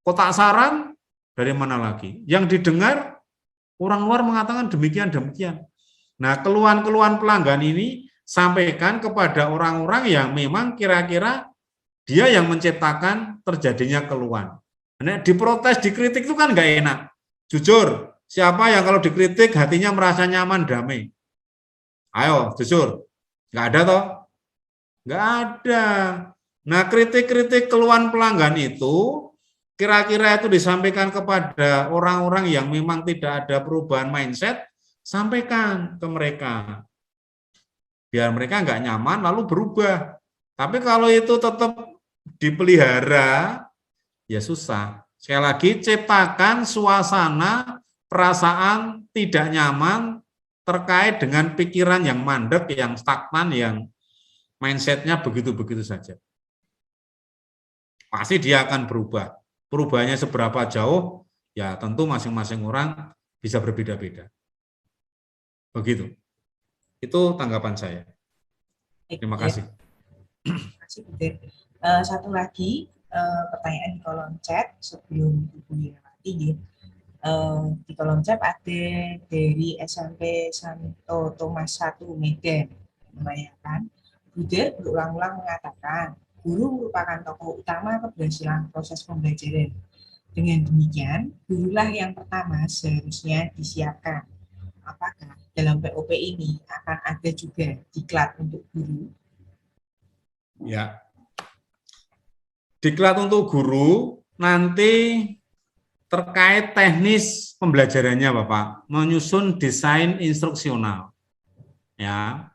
S3: kotak saran, dari mana lagi. Yang didengar orang luar mengatakan demikian-demikian. Nah, keluhan-keluhan pelanggan ini sampaikan kepada orang-orang yang memang kira-kira dia yang menciptakan terjadinya keluhan. Nah, diprotes, dikritik itu kan nggak enak. Jujur, siapa yang kalau dikritik hatinya merasa nyaman, damai? Ayo, jujur. Nggak ada toh? Nggak ada. Nah, kritik-kritik keluhan pelanggan itu kira-kira itu disampaikan kepada orang-orang yang memang tidak ada perubahan mindset, sampaikan ke mereka. Biar mereka nggak nyaman lalu berubah. Tapi kalau itu tetap dipelihara, ya susah. Sekali lagi, ciptakan suasana perasaan tidak nyaman terkait dengan pikiran yang mandek, yang stagnan, yang mindsetnya begitu-begitu saja. Pasti dia akan berubah. Perubahannya seberapa jauh, ya tentu masing-masing orang bisa berbeda-beda. Begitu. Itu tanggapan saya. Terima kasih.
S1: Terima kasih, Bu Dir. Satu lagi pertanyaan di kolom chat sebelum Ibu Herawati. Di kolom chat ada dari SMP Santo Thomas 1 Medan menanyakan, Bu Dir berulang-ulang mengatakan guru merupakan tokoh utama keberhasilan proses pembelajaran. Dengan demikian, gurulah yang pertama seharusnya disiapkan. Apakah dalam POP ini akan ada juga diklat untuk guru?
S3: Ya. Diklat untuk guru nanti terkait teknis pembelajarannya, Bapak, menyusun desain instruksional. Ya.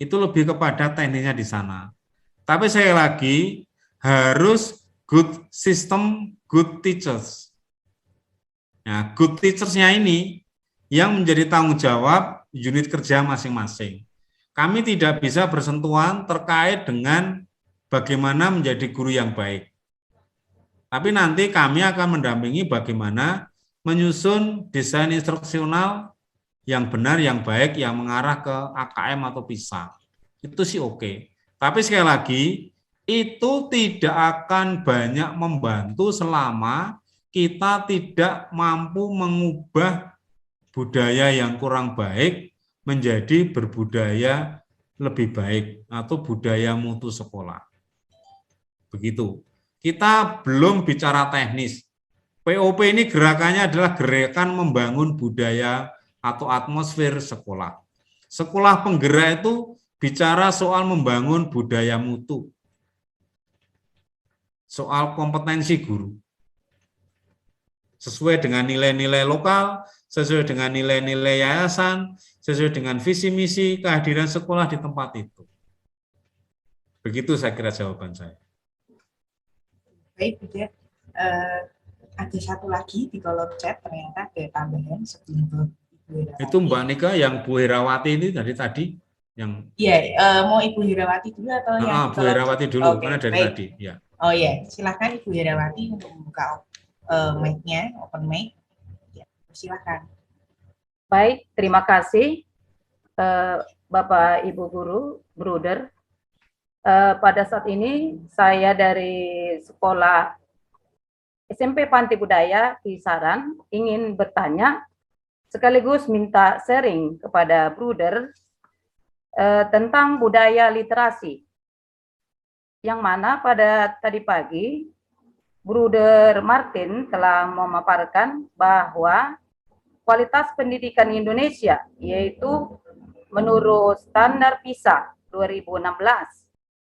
S3: Itu lebih kepada teknisnya di sana. Tapi sekali lagi harus good system, good teachers. Nah, good teachers-nya ini yang menjadi tanggung jawab unit kerja masing-masing. Kami tidak bisa bersentuhan terkait dengan bagaimana menjadi guru yang baik. Tapi nanti kami akan mendampingi bagaimana menyusun desain instruksional yang benar, yang baik, yang mengarah ke AKM atau PISA. Itu sih oke. Tapi sekali lagi, itu tidak akan banyak membantu selama kita tidak mampu mengubah budaya yang kurang baik menjadi berbudaya lebih baik atau budaya mutu sekolah. Begitu. Kita belum bicara teknis. POP ini gerakannya adalah gerakan membangun budaya atau atmosfer sekolah. Sekolah penggerak itu bicara soal membangun budaya mutu, soal kompetensi guru, sesuai dengan nilai-nilai lokal, sesuai dengan nilai-nilai yayasan, sesuai dengan visi misi kehadiran sekolah di tempat itu. Begitu saya kira jawaban saya.
S1: Baik, Bu Dir. Ada satu lagi di kolom chat, ternyata ada tambahan sebelum Ibu Herawati.
S3: Itu Mbak Nika yang Bu Herawati ini dari tadi. Yang
S1: Iya, mau Ibu Herawati dulu atau yang
S3: Bu Herawati dulu, karena dari
S1: baik.
S3: tadi. Ya.
S1: Oh iya, silakan Ibu Herawati untuk membuka mic-nya, open mic. Ya, silakan.
S6: Baik, terima kasih Bapak Ibu Guru, Bruder. Pada saat ini saya dari sekolah SMP Panti Budaya Kisaran ingin bertanya sekaligus minta sharing kepada Bruder tentang budaya literasi, yang mana pada tadi pagi Bruder Martin telah memaparkan bahwa kualitas pendidikan Indonesia, yaitu menurut standar PISA 2016,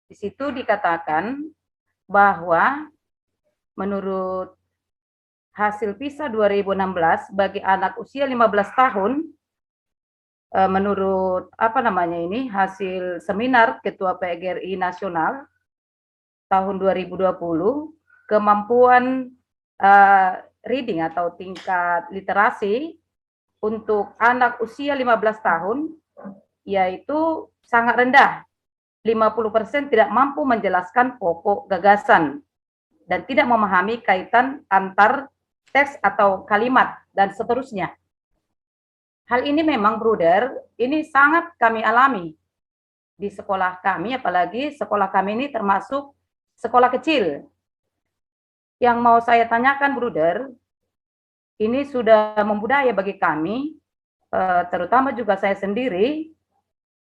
S6: di situ dikatakan bahwa menurut hasil PISA 2016 bagi anak usia 15 tahun, menurut hasil seminar Ketua PGRI Nasional tahun 2020, kemampuan reading atau tingkat literasi untuk anak usia 15 tahun yaitu sangat rendah. 50% tidak mampu menjelaskan pokok gagasan dan tidak memahami kaitan antar teks atau kalimat dan seterusnya. Hal ini memang, Bruder, ini sangat kami alami di sekolah kami, apalagi sekolah kami ini termasuk sekolah kecil. Yang mau saya tanyakan, Bruder, ini sudah membudaya bagi kami, terutama juga saya sendiri,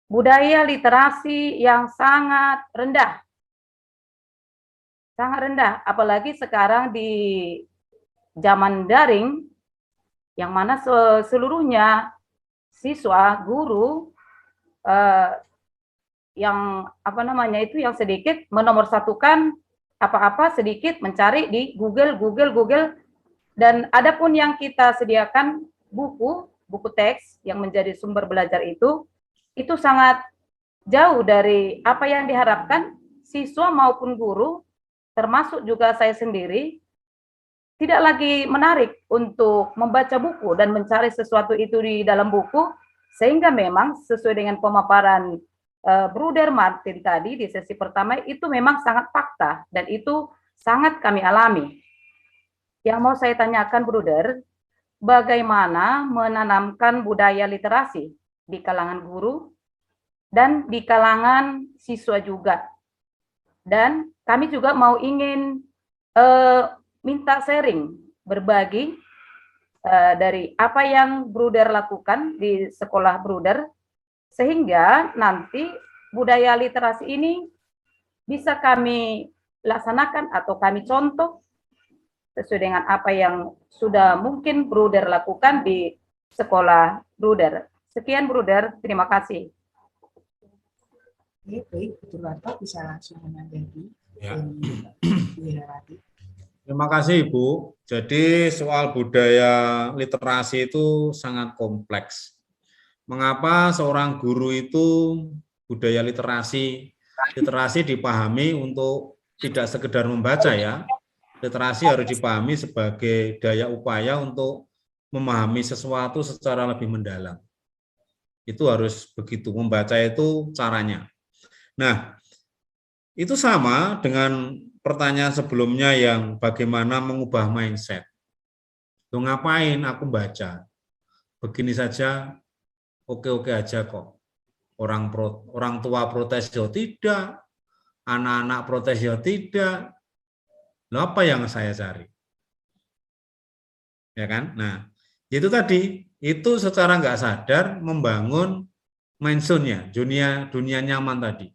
S6: budaya literasi yang sangat rendah. Sangat rendah, apalagi sekarang di zaman daring, yang mana seluruhnya siswa, guru, yang yang sedikit menomorsatukan apa-apa sedikit mencari di Google, dan adapun yang kita sediakan buku teks yang menjadi sumber belajar itu sangat jauh dari apa yang diharapkan siswa maupun guru, termasuk juga saya sendiri, tidak lagi menarik untuk membaca buku dan mencari sesuatu itu di dalam buku, sehingga memang sesuai dengan pemaparan Bruder Martin tadi di sesi pertama, itu memang sangat fakta dan itu sangat kami alami. Yang mau saya tanyakan, Bruder, bagaimana menanamkan budaya literasi di kalangan guru dan di kalangan siswa juga. Dan kami juga mau ingin minta sharing, berbagi dari apa yang Bruder lakukan di sekolah Bruder, sehingga nanti budaya literasi ini bisa kami laksanakan atau kami contoh sesuai dengan apa yang sudah mungkin Bruder lakukan di sekolah Bruder. Sekian, Bruder, terima kasih.
S1: Baik, betul Bapak bisa langsung menanggapi.
S3: Ya. Terima kasih, Ibu. Jadi soal budaya literasi itu sangat kompleks. Mengapa seorang guru itu budaya literasi dipahami untuk tidak sekedar membaca ya. Literasi harus dipahami sebagai daya upaya untuk memahami sesuatu secara lebih mendalam. Itu harus begitu, membaca itu caranya. Nah, itu sama dengan pertanyaan sebelumnya yang bagaimana mengubah mindset. Loh, ngapain aku baca? Begini saja, oke-oke aja kok. Orang tua protes ya tidak, anak-anak protes ya tidak. Loh, apa yang saya cari? Ya kan? Nah, itu tadi, itu secara nggak sadar membangun mindset-nya, dunia nyaman tadi.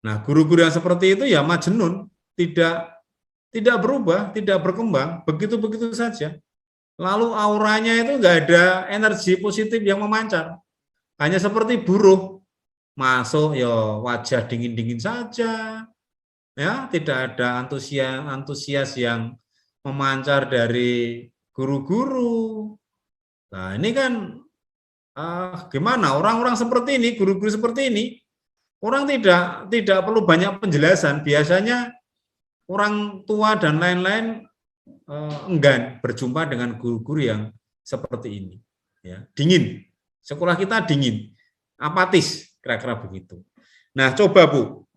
S3: Nah, guru-guru yang seperti itu ya majnun, tidak berubah, tidak berkembang, begitu-begitu saja. Lalu auranya itu nggak ada energi positif yang memancar. Hanya seperti buruh, masuk ya wajah dingin-dingin saja. Ya, tidak ada antusias yang memancar dari guru-guru. Nah, ini kan gimana orang-orang seperti ini, guru-guru seperti ini, orang tidak perlu banyak penjelasan. Biasanya orang tua dan lain-lain enggan berjumpa dengan guru-guru yang seperti ini. Ya, dingin. Sekolah kita dingin, apatis, kira-kira begitu. Nah, coba Bu,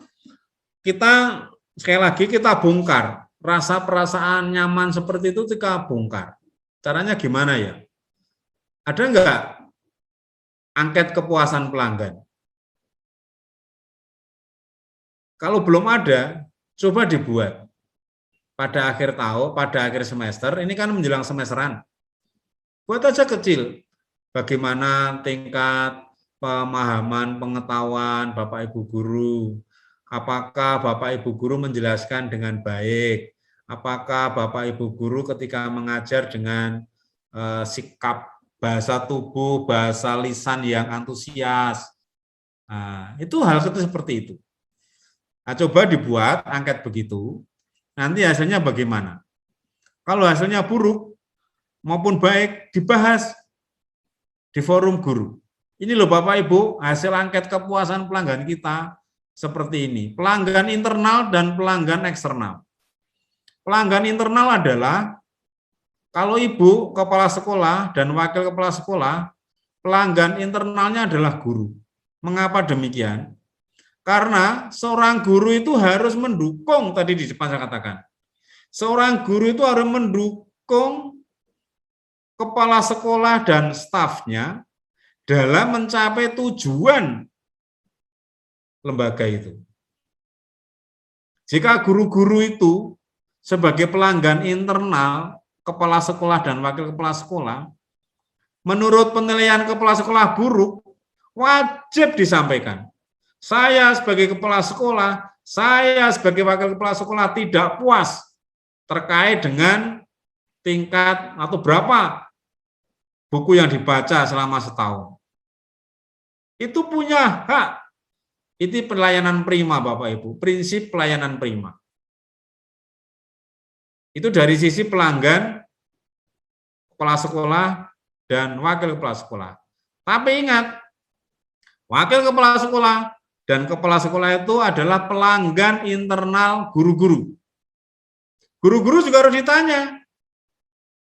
S3: kita sekali lagi kita bongkar rasa perasaan nyaman seperti itu, kita bongkar. Caranya gimana ya? Ada enggak angket kepuasan pelanggan? Kalau belum ada, coba dibuat pada akhir tahun, pada akhir semester. Ini kan menjelang semesteran. Buat aja kecil. Bagaimana tingkat pemahaman, pengetahuan Bapak Ibu guru? Apakah Bapak Ibu guru menjelaskan dengan baik? Apakah Bapak Ibu guru ketika mengajar dengan sikap bahasa tubuh, bahasa lisan yang antusias? Nah, itu hal seperti itu. Nah, coba dibuat angket begitu, nanti hasilnya bagaimana? Kalau hasilnya buruk maupun baik, dibahas di forum guru. Ini loh Bapak Ibu, hasil angket kepuasan pelanggan kita seperti ini. Pelanggan internal dan pelanggan eksternal. Pelanggan internal adalah kalau Ibu, kepala sekolah dan wakil kepala sekolah, pelanggan internalnya adalah guru. Mengapa demikian? Karena seorang guru itu harus mendukung, tadi di depan saya katakan. Seorang guru itu harus mendukung kepala sekolah dan stafnya dalam mencapai tujuan lembaga itu. Jika guru-guru itu sebagai pelanggan internal kepala sekolah dan wakil kepala sekolah, menurut penilaian kepala sekolah buruk, wajib disampaikan. Saya sebagai kepala sekolah, saya sebagai wakil kepala sekolah tidak puas terkait dengan tingkat atau berapa buku yang dibaca selama setahun. Itu punya hak. Itu pelayanan prima, Bapak Ibu, prinsip pelayanan prima. Itu dari sisi pelanggan, kepala sekolah, dan wakil kepala sekolah. Tapi ingat, wakil kepala sekolah dan kepala sekolah itu adalah pelanggan internal guru-guru. Guru-guru juga harus ditanya,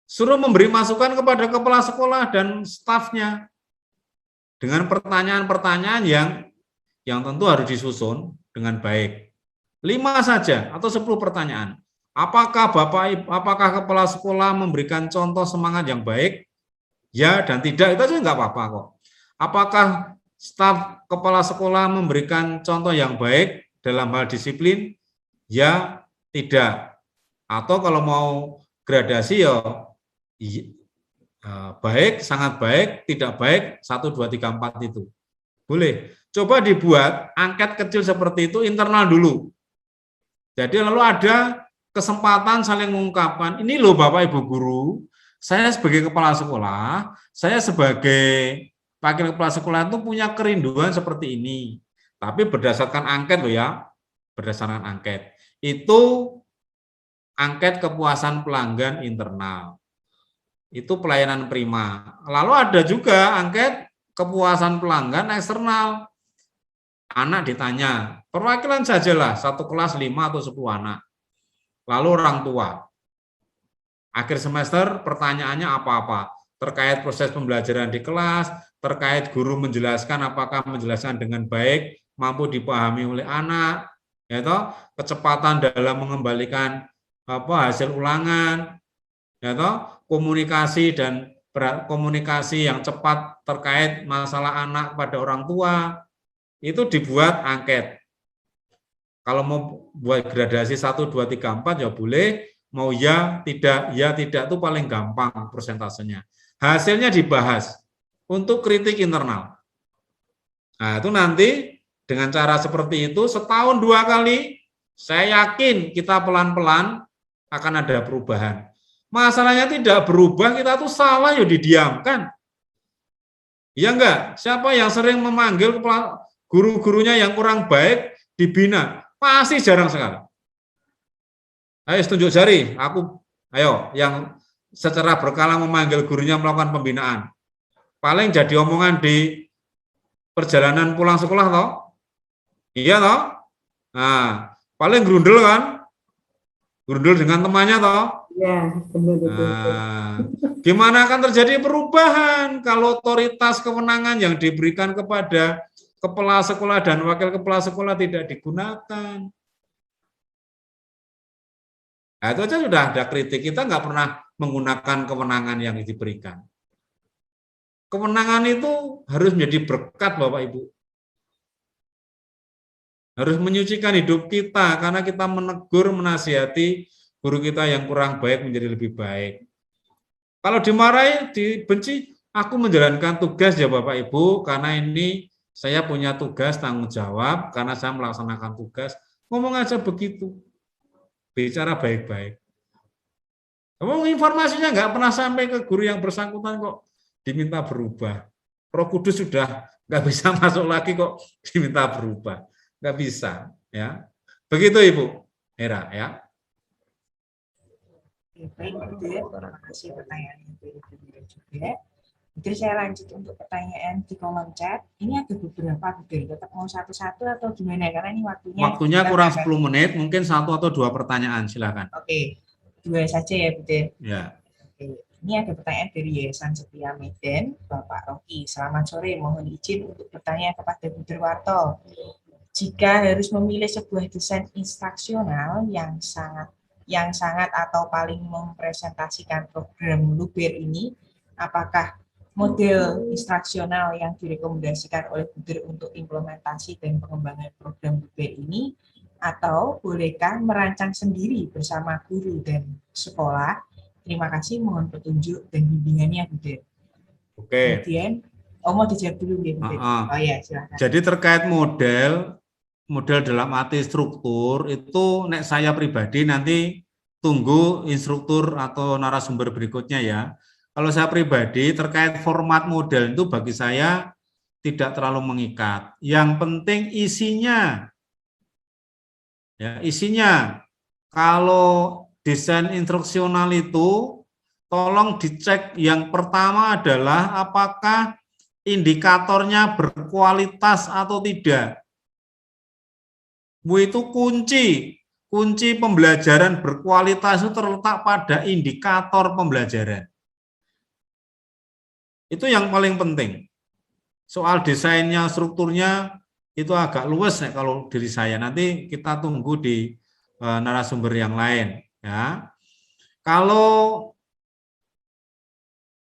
S3: suruh memberi masukan kepada kepala sekolah dan stafnya dengan pertanyaan-pertanyaan yang tentu harus disusun dengan baik. 5 saja atau 10 pertanyaan. Apakah apakah kepala sekolah memberikan contoh semangat yang baik? Ya dan tidak, itu aja nggak apa-apa kok. Apakah staf kepala sekolah memberikan contoh yang baik dalam hal disiplin? Ya, tidak. Atau kalau mau gradasi ya baik, sangat baik, tidak baik, 1, 2, 3, 4 itu. Boleh. Coba dibuat angket kecil seperti itu internal dulu. Jadi lalu ada kesempatan saling mengungkapkan, ini loh Bapak Ibu Guru, saya sebagai kepala sekolah, saya sebagai wakil kepala sekolah itu punya kerinduan seperti ini. Tapi berdasarkan angket loh ya, berdasarkan angket. Itu angket kepuasan pelanggan internal. Itu pelayanan prima. Lalu ada juga angket kepuasan pelanggan eksternal. Anak ditanya, perwakilan sajalah, 1 kelas 5 atau 10 anak. Lalu orang tua. Akhir semester pertanyaannya apa-apa. Terkait proses pembelajaran di kelas, terkait guru menjelaskan apakah menjelaskan dengan baik, mampu dipahami oleh anak, ya toh, kecepatan dalam mengembalikan hasil ulangan, ya toh, komunikasi dan komunikasi yang cepat terkait masalah anak pada orang tua, itu dibuat angket. Kalau mau buat gradasi 1, 2, 3, 4 ya boleh, mau ya tidak itu paling gampang persentasenya. Hasilnya dibahas untuk kritik internal. Nah itu nanti dengan cara seperti itu setahun 2 kali, saya yakin kita pelan-pelan akan ada perubahan. Masalahnya tidak berubah, kita tuh salah ya didiamkan. Ya enggak? Siapa yang sering memanggil guru-gurunya yang kurang baik dibina? Pasti jarang sekali. Ayo tunjuk jari, ayo yang secara berkala memanggil gurunya melakukan pembinaan. Paling jadi omongan di perjalanan pulang sekolah toh? Iya toh? Nah, paling grundel kan? Grundel dengan temannya toh?
S7: Ya, benar-benar.
S3: Nah, gimana akan terjadi perubahan kalau otoritas kewenangan yang diberikan kepada kepala sekolah dan wakil kepala sekolah tidak digunakan? Nah, itu aja sudah ada kritik. Kita nggak pernah menggunakan kewenangan yang diberikan. Kewenangan itu harus menjadi berkat, Bapak Ibu. Harus menyucikan hidup kita, karena kita menegur, menasihati guru kita yang kurang baik menjadi lebih baik. Kalau dimarahi, dibenci, aku menjalankan tugas ya Bapak Ibu, karena ini saya punya tugas tanggung jawab, karena saya melaksanakan tugas. Ngomong aja begitu. Bicara baik-baik. Ngomong informasinya nggak pernah sampai ke guru yang bersangkutan kok diminta berubah. Roh Kudus sudah nggak bisa masuk lagi kok diminta berubah. Nggak bisa. Ya, begitu Ibu Hera ya.
S1: Baik, terima kasih pertanyaannya juga. Jadi saya lanjut untuk pertanyaan di kolom chat. Ini ada beberapa, tetap mau satu-satu atau gimana? Karena ini waktunya
S3: kurang 10 menit, mungkin 1 atau 2 pertanyaan, silakan.
S1: Oke, 2 saja ya, Bude.
S3: Ya.
S1: Oke. Ini ada pertanyaan dari Yayasan Setia Medan, Bapak Rocky. Selamat sore, mohon izin untuk bertanya kepada Bu Derwarto. Jika harus memilih sebuah desain instruksional yang sangat atau paling mempresentasikan program Luber ini, apakah model instruksional yang direkomendasikan oleh Buder untuk implementasi dan pengembangan program Buder ini, atau bolehkah merancang sendiri bersama guru dan sekolah? Terima kasih, mohon petunjuk dan bimbingannya, Buder.
S3: Oke.
S1: Kemudian, mau dijawab dulu, Buder. Oh ya, silakan.
S3: Jadi terkait model dalam arti struktur itu, nek saya pribadi nanti tunggu instruktur atau narasumber berikutnya ya. Kalau saya pribadi terkait format model itu bagi saya tidak terlalu mengikat. Yang penting isinya. Ya, isinya. Kalau desain instruksional itu tolong dicek, yang pertama adalah apakah indikatornya berkualitas atau tidak. Itu kunci pembelajaran berkualitas itu terletak pada indikator pembelajaran. Itu yang paling penting. Soal desainnya, strukturnya itu agak luas ya kalau diri saya. Nanti kita tunggu di narasumber yang lain. Ya. Kalau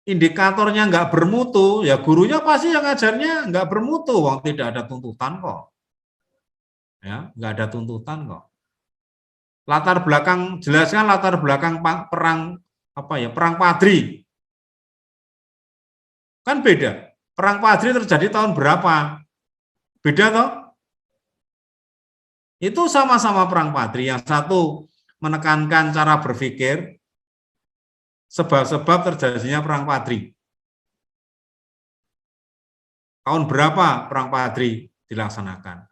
S3: indikatornya nggak bermutu, ya gurunya pasti yang ngajarnya nggak bermutu. Wong tidak ada tuntutan kok. Ya, nggak ada tuntutan kok. Latar belakang, jelaskan latar belakang perang Padri. Kan beda. Perang Padri terjadi tahun berapa? Beda toh? Itu sama-sama perang Padri. Yang satu menekankan cara berpikir, sebab-sebab terjadinya perang Padri. Tahun berapa perang Padri dilaksanakan?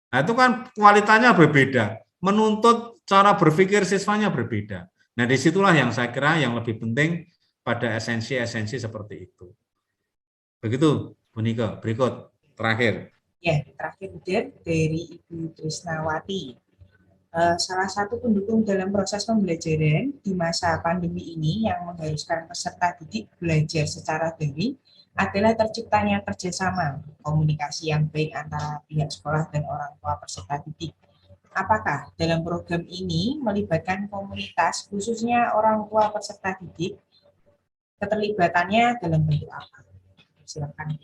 S3: Nah, itu kan kualitasnya berbeda. Menuntut cara berpikir siswanya berbeda. Nah, disitulah yang saya kira yang lebih penting pada esensi-esensi seperti itu. Begitu, Bu Nika. Berikut, terakhir.
S1: Ya, terakhir dari Ibu Trisnawati. Salah satu pendukung dalam proses pembelajaran di masa pandemi ini yang mengharuskan peserta didik belajar secara daring adalah terciptanya kerjasama, komunikasi yang baik antara pihak sekolah dan orang tua peserta didik. Apakah dalam program ini melibatkan komunitas, khususnya orang tua peserta didik, keterlibatannya dalam bentuk apa? Silakan.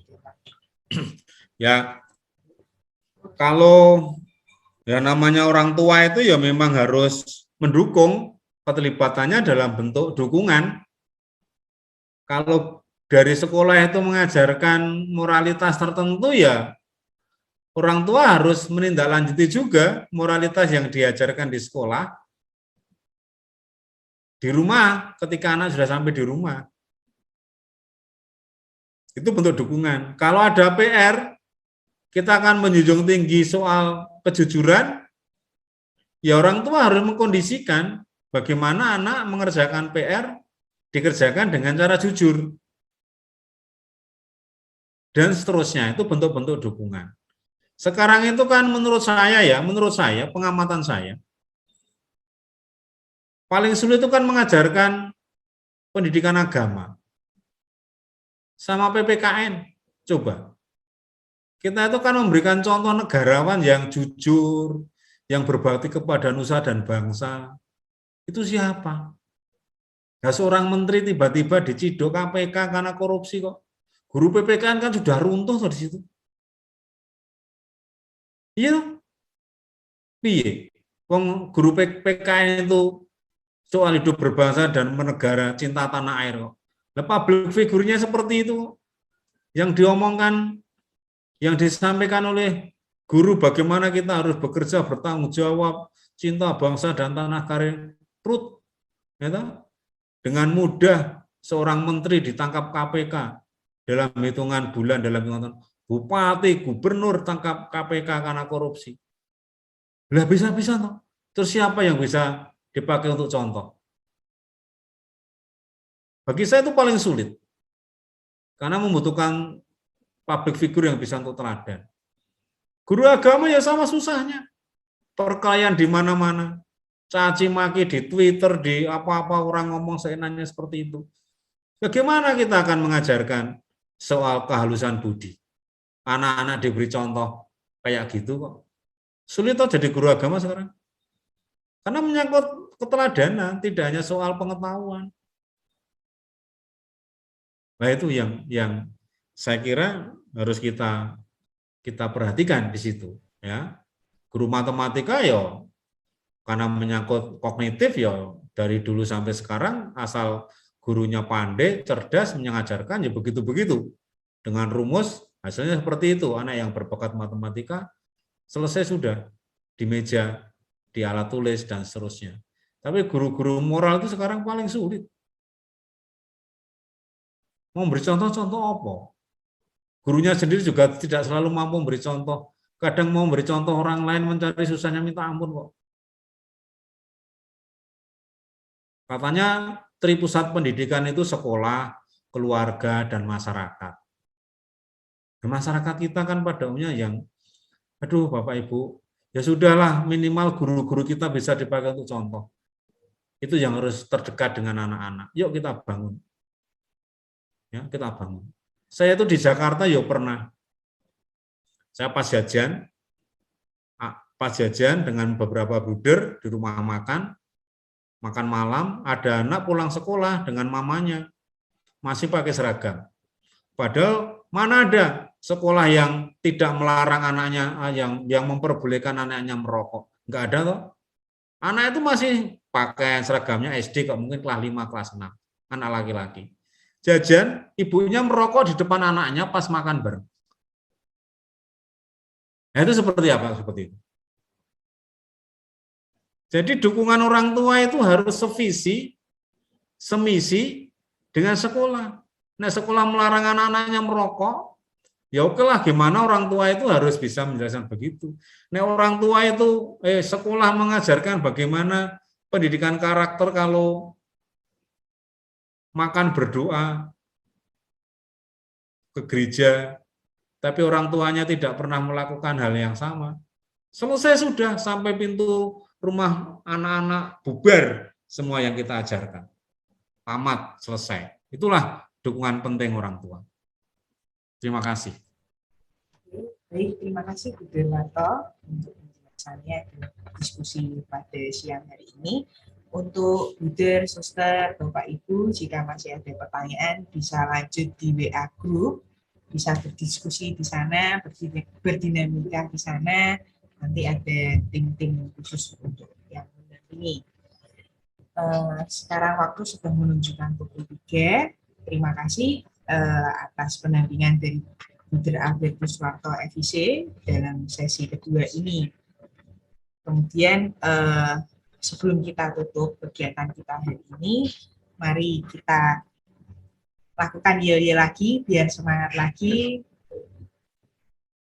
S3: Ya, kalau ya namanya orang tua itu ya memang harus mendukung, keterlibatannya dalam bentuk dukungan. Kalau dari sekolah itu mengajarkan moralitas tertentu, ya orang tua harus menindaklanjuti juga moralitas yang diajarkan di sekolah, di rumah, ketika anak sudah sampai di rumah. Itu bentuk dukungan. Kalau ada PR, kita akan menjunjung tinggi soal kejujuran, ya orang tua harus mengkondisikan bagaimana anak mengerjakan PR, dikerjakan dengan cara jujur. Dan seterusnya, itu bentuk-bentuk dukungan. Sekarang itu kan menurut saya, pengamatan saya, paling sulit itu kan mengajarkan pendidikan agama. Sama PPKN, coba. Kita itu kan memberikan contoh negarawan yang jujur, yang berbakti kepada nusa dan bangsa. Itu siapa? Nah, seorang menteri tiba-tiba diciduk KPK karena korupsi kok. Guru PPKN kan sudah runtuh di situ. Iya. Piye? Wong guru PPKN itu soal hidup berbangsa dan bernegara, cinta tanah air kok. Nah, public figure-nya seperti itu. Yang diomongkan, yang disampaikan oleh guru, bagaimana kita harus bekerja, bertanggung jawab, cinta bangsa dan tanah air. Dengan mudah seorang menteri ditangkap KPK dalam hitungan bulan, dalam hitungan bupati, gubernur tangkap KPK karena korupsi. Lah bisa-bisa toh. Terus siapa yang bisa dipakai untuk contoh? Bagi saya itu paling sulit. Karena membutuhkan public figure yang bisa untuk teladan. Guru agama ya sama susahnya. Perkelahian di mana-mana. Caci maki di Twitter, di apa-apa orang ngomong seenaknya seperti itu. Bagaimana kita akan mengajarkan soal kehalusan budi? Anak-anak diberi contoh kayak gitu kok. Sulit toh jadi guru agama sekarang. Karena menyangkut keteladanan, tidak hanya soal pengetahuan. Nah, itu yang saya kira harus kita perhatikan di situ, ya. Guru matematika ya karena menyangkut kognitif ya dari dulu sampai sekarang asal gurunya pandai, cerdas, mengajarkan ya begitu-begitu. Dengan rumus hasilnya seperti itu. Anak yang berbakat matematika selesai sudah di meja, di alat tulis dan seterusnya. Tapi guru-guru moral itu sekarang paling sulit. Mau beri contoh-contoh apa? Gurunya sendiri juga tidak selalu mampu memberi contoh. Kadang mau memberi contoh orang lain mencari susahnya minta ampun kok. Katanya tripusat pendidikan itu sekolah, keluarga, dan masyarakat. Nah, masyarakat kita kan pada umumnya yang, aduh Bapak Ibu, ya sudahlah minimal guru-guru kita bisa dipakai untuk contoh. Itu yang harus terdekat dengan anak-anak. Yuk kita bangun. Ya, kita bangun. Saya itu di Jakarta ya pernah. Saya pas jajan dengan beberapa bruder di rumah makan malam, ada anak pulang sekolah dengan mamanya, masih pakai seragam. Padahal mana ada sekolah yang tidak melarang anaknya, yang memperbolehkan anaknya merokok. Enggak ada toh. Anak itu masih pakai seragamnya SD, kok mungkin kelas 5, kelas 6, anak laki-laki. Jajan, ibunya merokok di depan anaknya pas makan bareng. Nah, itu seperti apa? Seperti itu. Jadi dukungan orang tua itu harus sevisi, semisi dengan sekolah. Nah, sekolah melarang anak-anaknya merokok, ya oke lah, gimana orang tua itu harus bisa menjelaskan begitu. Nah, orang tua itu sekolah mengajarkan bagaimana pendidikan karakter kalau makan berdoa ke gereja, tapi orang tuanya tidak pernah melakukan hal yang sama. Selesai sudah, sampai pintu rumah anak-anak bubar semua yang kita ajarkan. Tamat, selesai. Itulah dukungan penting orang tua. Terima kasih.
S1: Baik, terima kasih Bu Derwanto untuk penjelasannya di diskusi pada siang hari ini. Untuk Buder, Suster, Bapak Ibu, jika masih ada pertanyaan bisa lanjut di WA Group, bisa berdiskusi di sana, berdinamika di sana. Nanti ada tim-tim khusus untuk yang mendampingi. Sekarang waktu sudah menunjukkan pukul 3. Terima kasih atas pendampingan dari Buder Albertus Suwarto FIC dalam sesi kedua ini. Kemudian sebelum kita tutup kegiatan kita hari ini, mari kita lakukan yel-yel lagi, biar semangat lagi,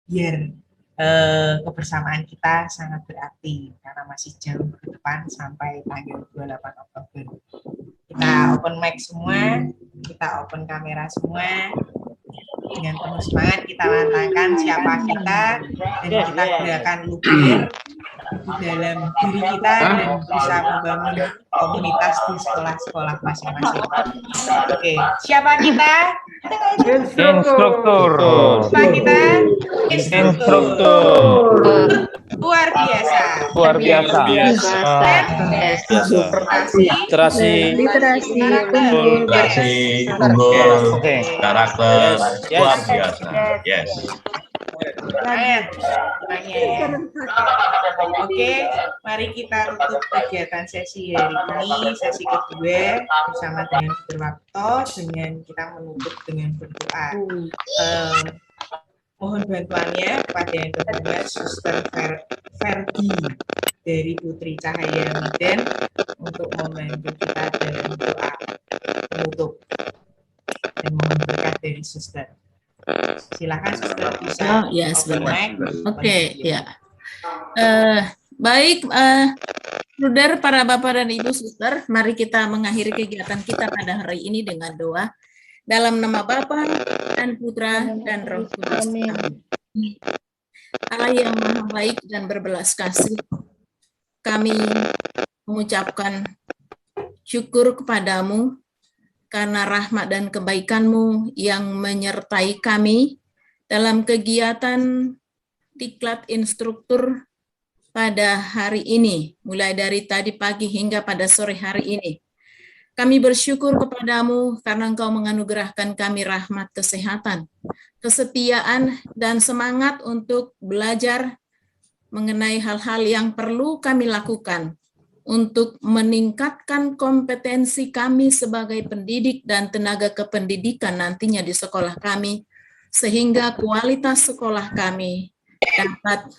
S1: biar kebersamaan kita sangat berarti, karena masih jauh ke depan sampai tanggal 28 Oktober. Kita open mic semua, kita open kamera semua, dengan penuh semangat kita lantangkan siapa kita, dan kita gerakan lupir di dalam diri kita dan bisa membangun komunitas di sekolah-sekolah masing-masing. Oke, siapa kita?
S7: Instruktur.
S1: Siapa kita? Instruktur. Luar biasa.
S7: Luar biasa.
S1: Literasi.
S7: Oke.
S8: Karakter luar biasa. Yes.
S1: Oke, mari kita tutup kegiatan sesi hari ini, sesi kedua bersama dengan Derwanto, dengan kita menutup dengan berdoa. Mohon bantuannya kepada yang kedua, Suster Ferdi dari Putri Cahaya Miden untuk membantu kita dalam doa penutup, dan mohon berkat dari Suster. Silakan Suster bisa.
S9: Ya, sebentar. Oke, ya. Baik, Bruder, para Bapak dan Ibu Suster, mari kita mengakhiri kegiatan kita pada hari ini dengan doa. Dalam nama Bapa dan Putra dan Roh Kudus. Amin. Allah yang Maha Baik dan berbelas kasih, kami mengucapkan syukur kepadamu karena rahmat dan kebaikan-Mu yang menyertai kami dalam kegiatan diklat instruktur pada hari ini, mulai dari tadi pagi hingga pada sore hari ini. Kami bersyukur kepadamu karena Engkau menganugerahkan kami rahmat kesehatan, kesetiaan, dan semangat untuk belajar mengenai hal-hal yang perlu kami lakukan untuk meningkatkan kompetensi kami sebagai pendidik dan tenaga kependidikan nantinya di sekolah kami, sehingga kualitas sekolah kami dapat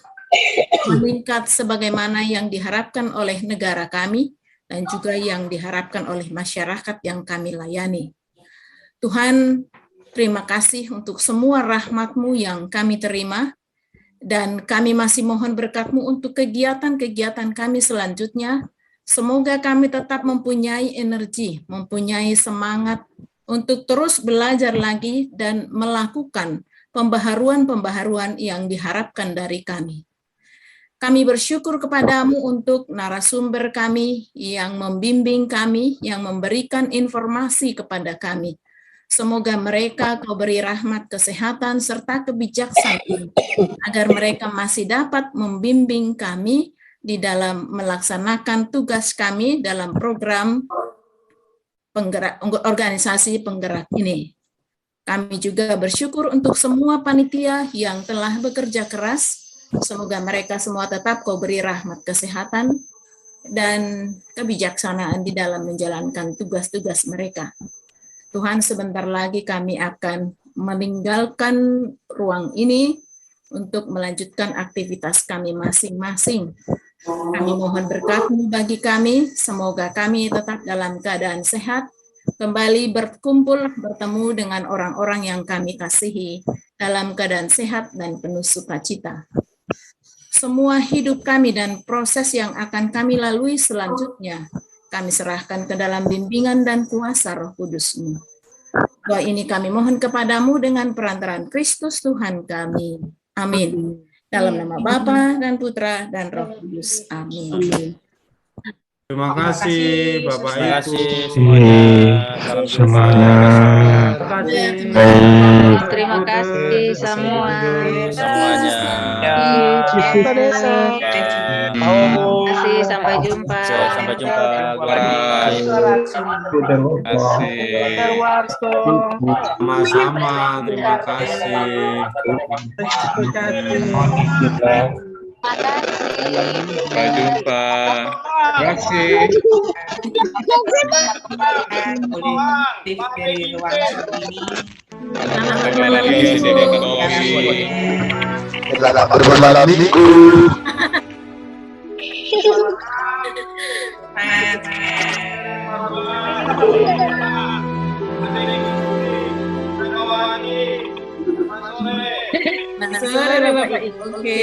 S9: meningkat sebagaimana yang diharapkan oleh negara kami dan juga yang diharapkan oleh masyarakat yang kami layani. Tuhan, terima kasih untuk semua rahmat-Mu yang kami terima, dan kami masih mohon berkat-Mu untuk kegiatan-kegiatan kami selanjutnya. Semoga kami tetap mempunyai energi, mempunyai semangat untuk terus belajar lagi dan melakukan pembaharuan-pembaharuan yang diharapkan dari kami. Kami bersyukur kepadamu untuk narasumber kami yang membimbing kami, yang memberikan informasi kepada kami. Semoga mereka Kau beri rahmat kesehatan serta kebijaksanaan, agar mereka masih dapat membimbing kami di dalam melaksanakan tugas kami dalam program organisasi penggerak ini. Kami juga bersyukur untuk semua panitia yang telah bekerja keras. Semoga mereka semua tetap Kau beri rahmat kesehatan dan kebijaksanaan di dalam menjalankan tugas-tugas mereka. Tuhan, sebentar lagi kami akan meninggalkan ruang ini untuk melanjutkan aktivitas kami masing-masing. Kami mohon berkat-Mu bagi kami, semoga kami tetap dalam keadaan sehat, kembali berkumpul, bertemu dengan orang-orang yang kami kasihi dalam keadaan sehat dan penuh sukacita. Semua hidup kami dan proses yang akan kami lalui selanjutnya, kami serahkan ke dalam bimbingan dan kuasa Roh Kudus-Mu. Doa ini kami mohon kepadamu dengan perantaraan Kristus Tuhan kami. Amin. Dalam nama Bapa dan Putra dan Roh Kudus. Amin.
S3: Terima kasih Bapak
S8: Terima
S3: Ibu.
S8: kasih semuanya. Salam
S5: Semuanya.
S4: Terima kasih semua.
S8: semuanya.
S4: Terima kasih, sampai jumpa.
S8: Sampai jumpa. Guys. Terima kasih.
S3: Sama-sama, terima kasih.
S8: Sampai jumpa.
S3: Terima kasih.
S1: Aktif dari ruang ini.
S8: Sampai lagi di Jokowi.
S10: Bermalam minggu.
S9: Sore Bapak Ibu. Oke,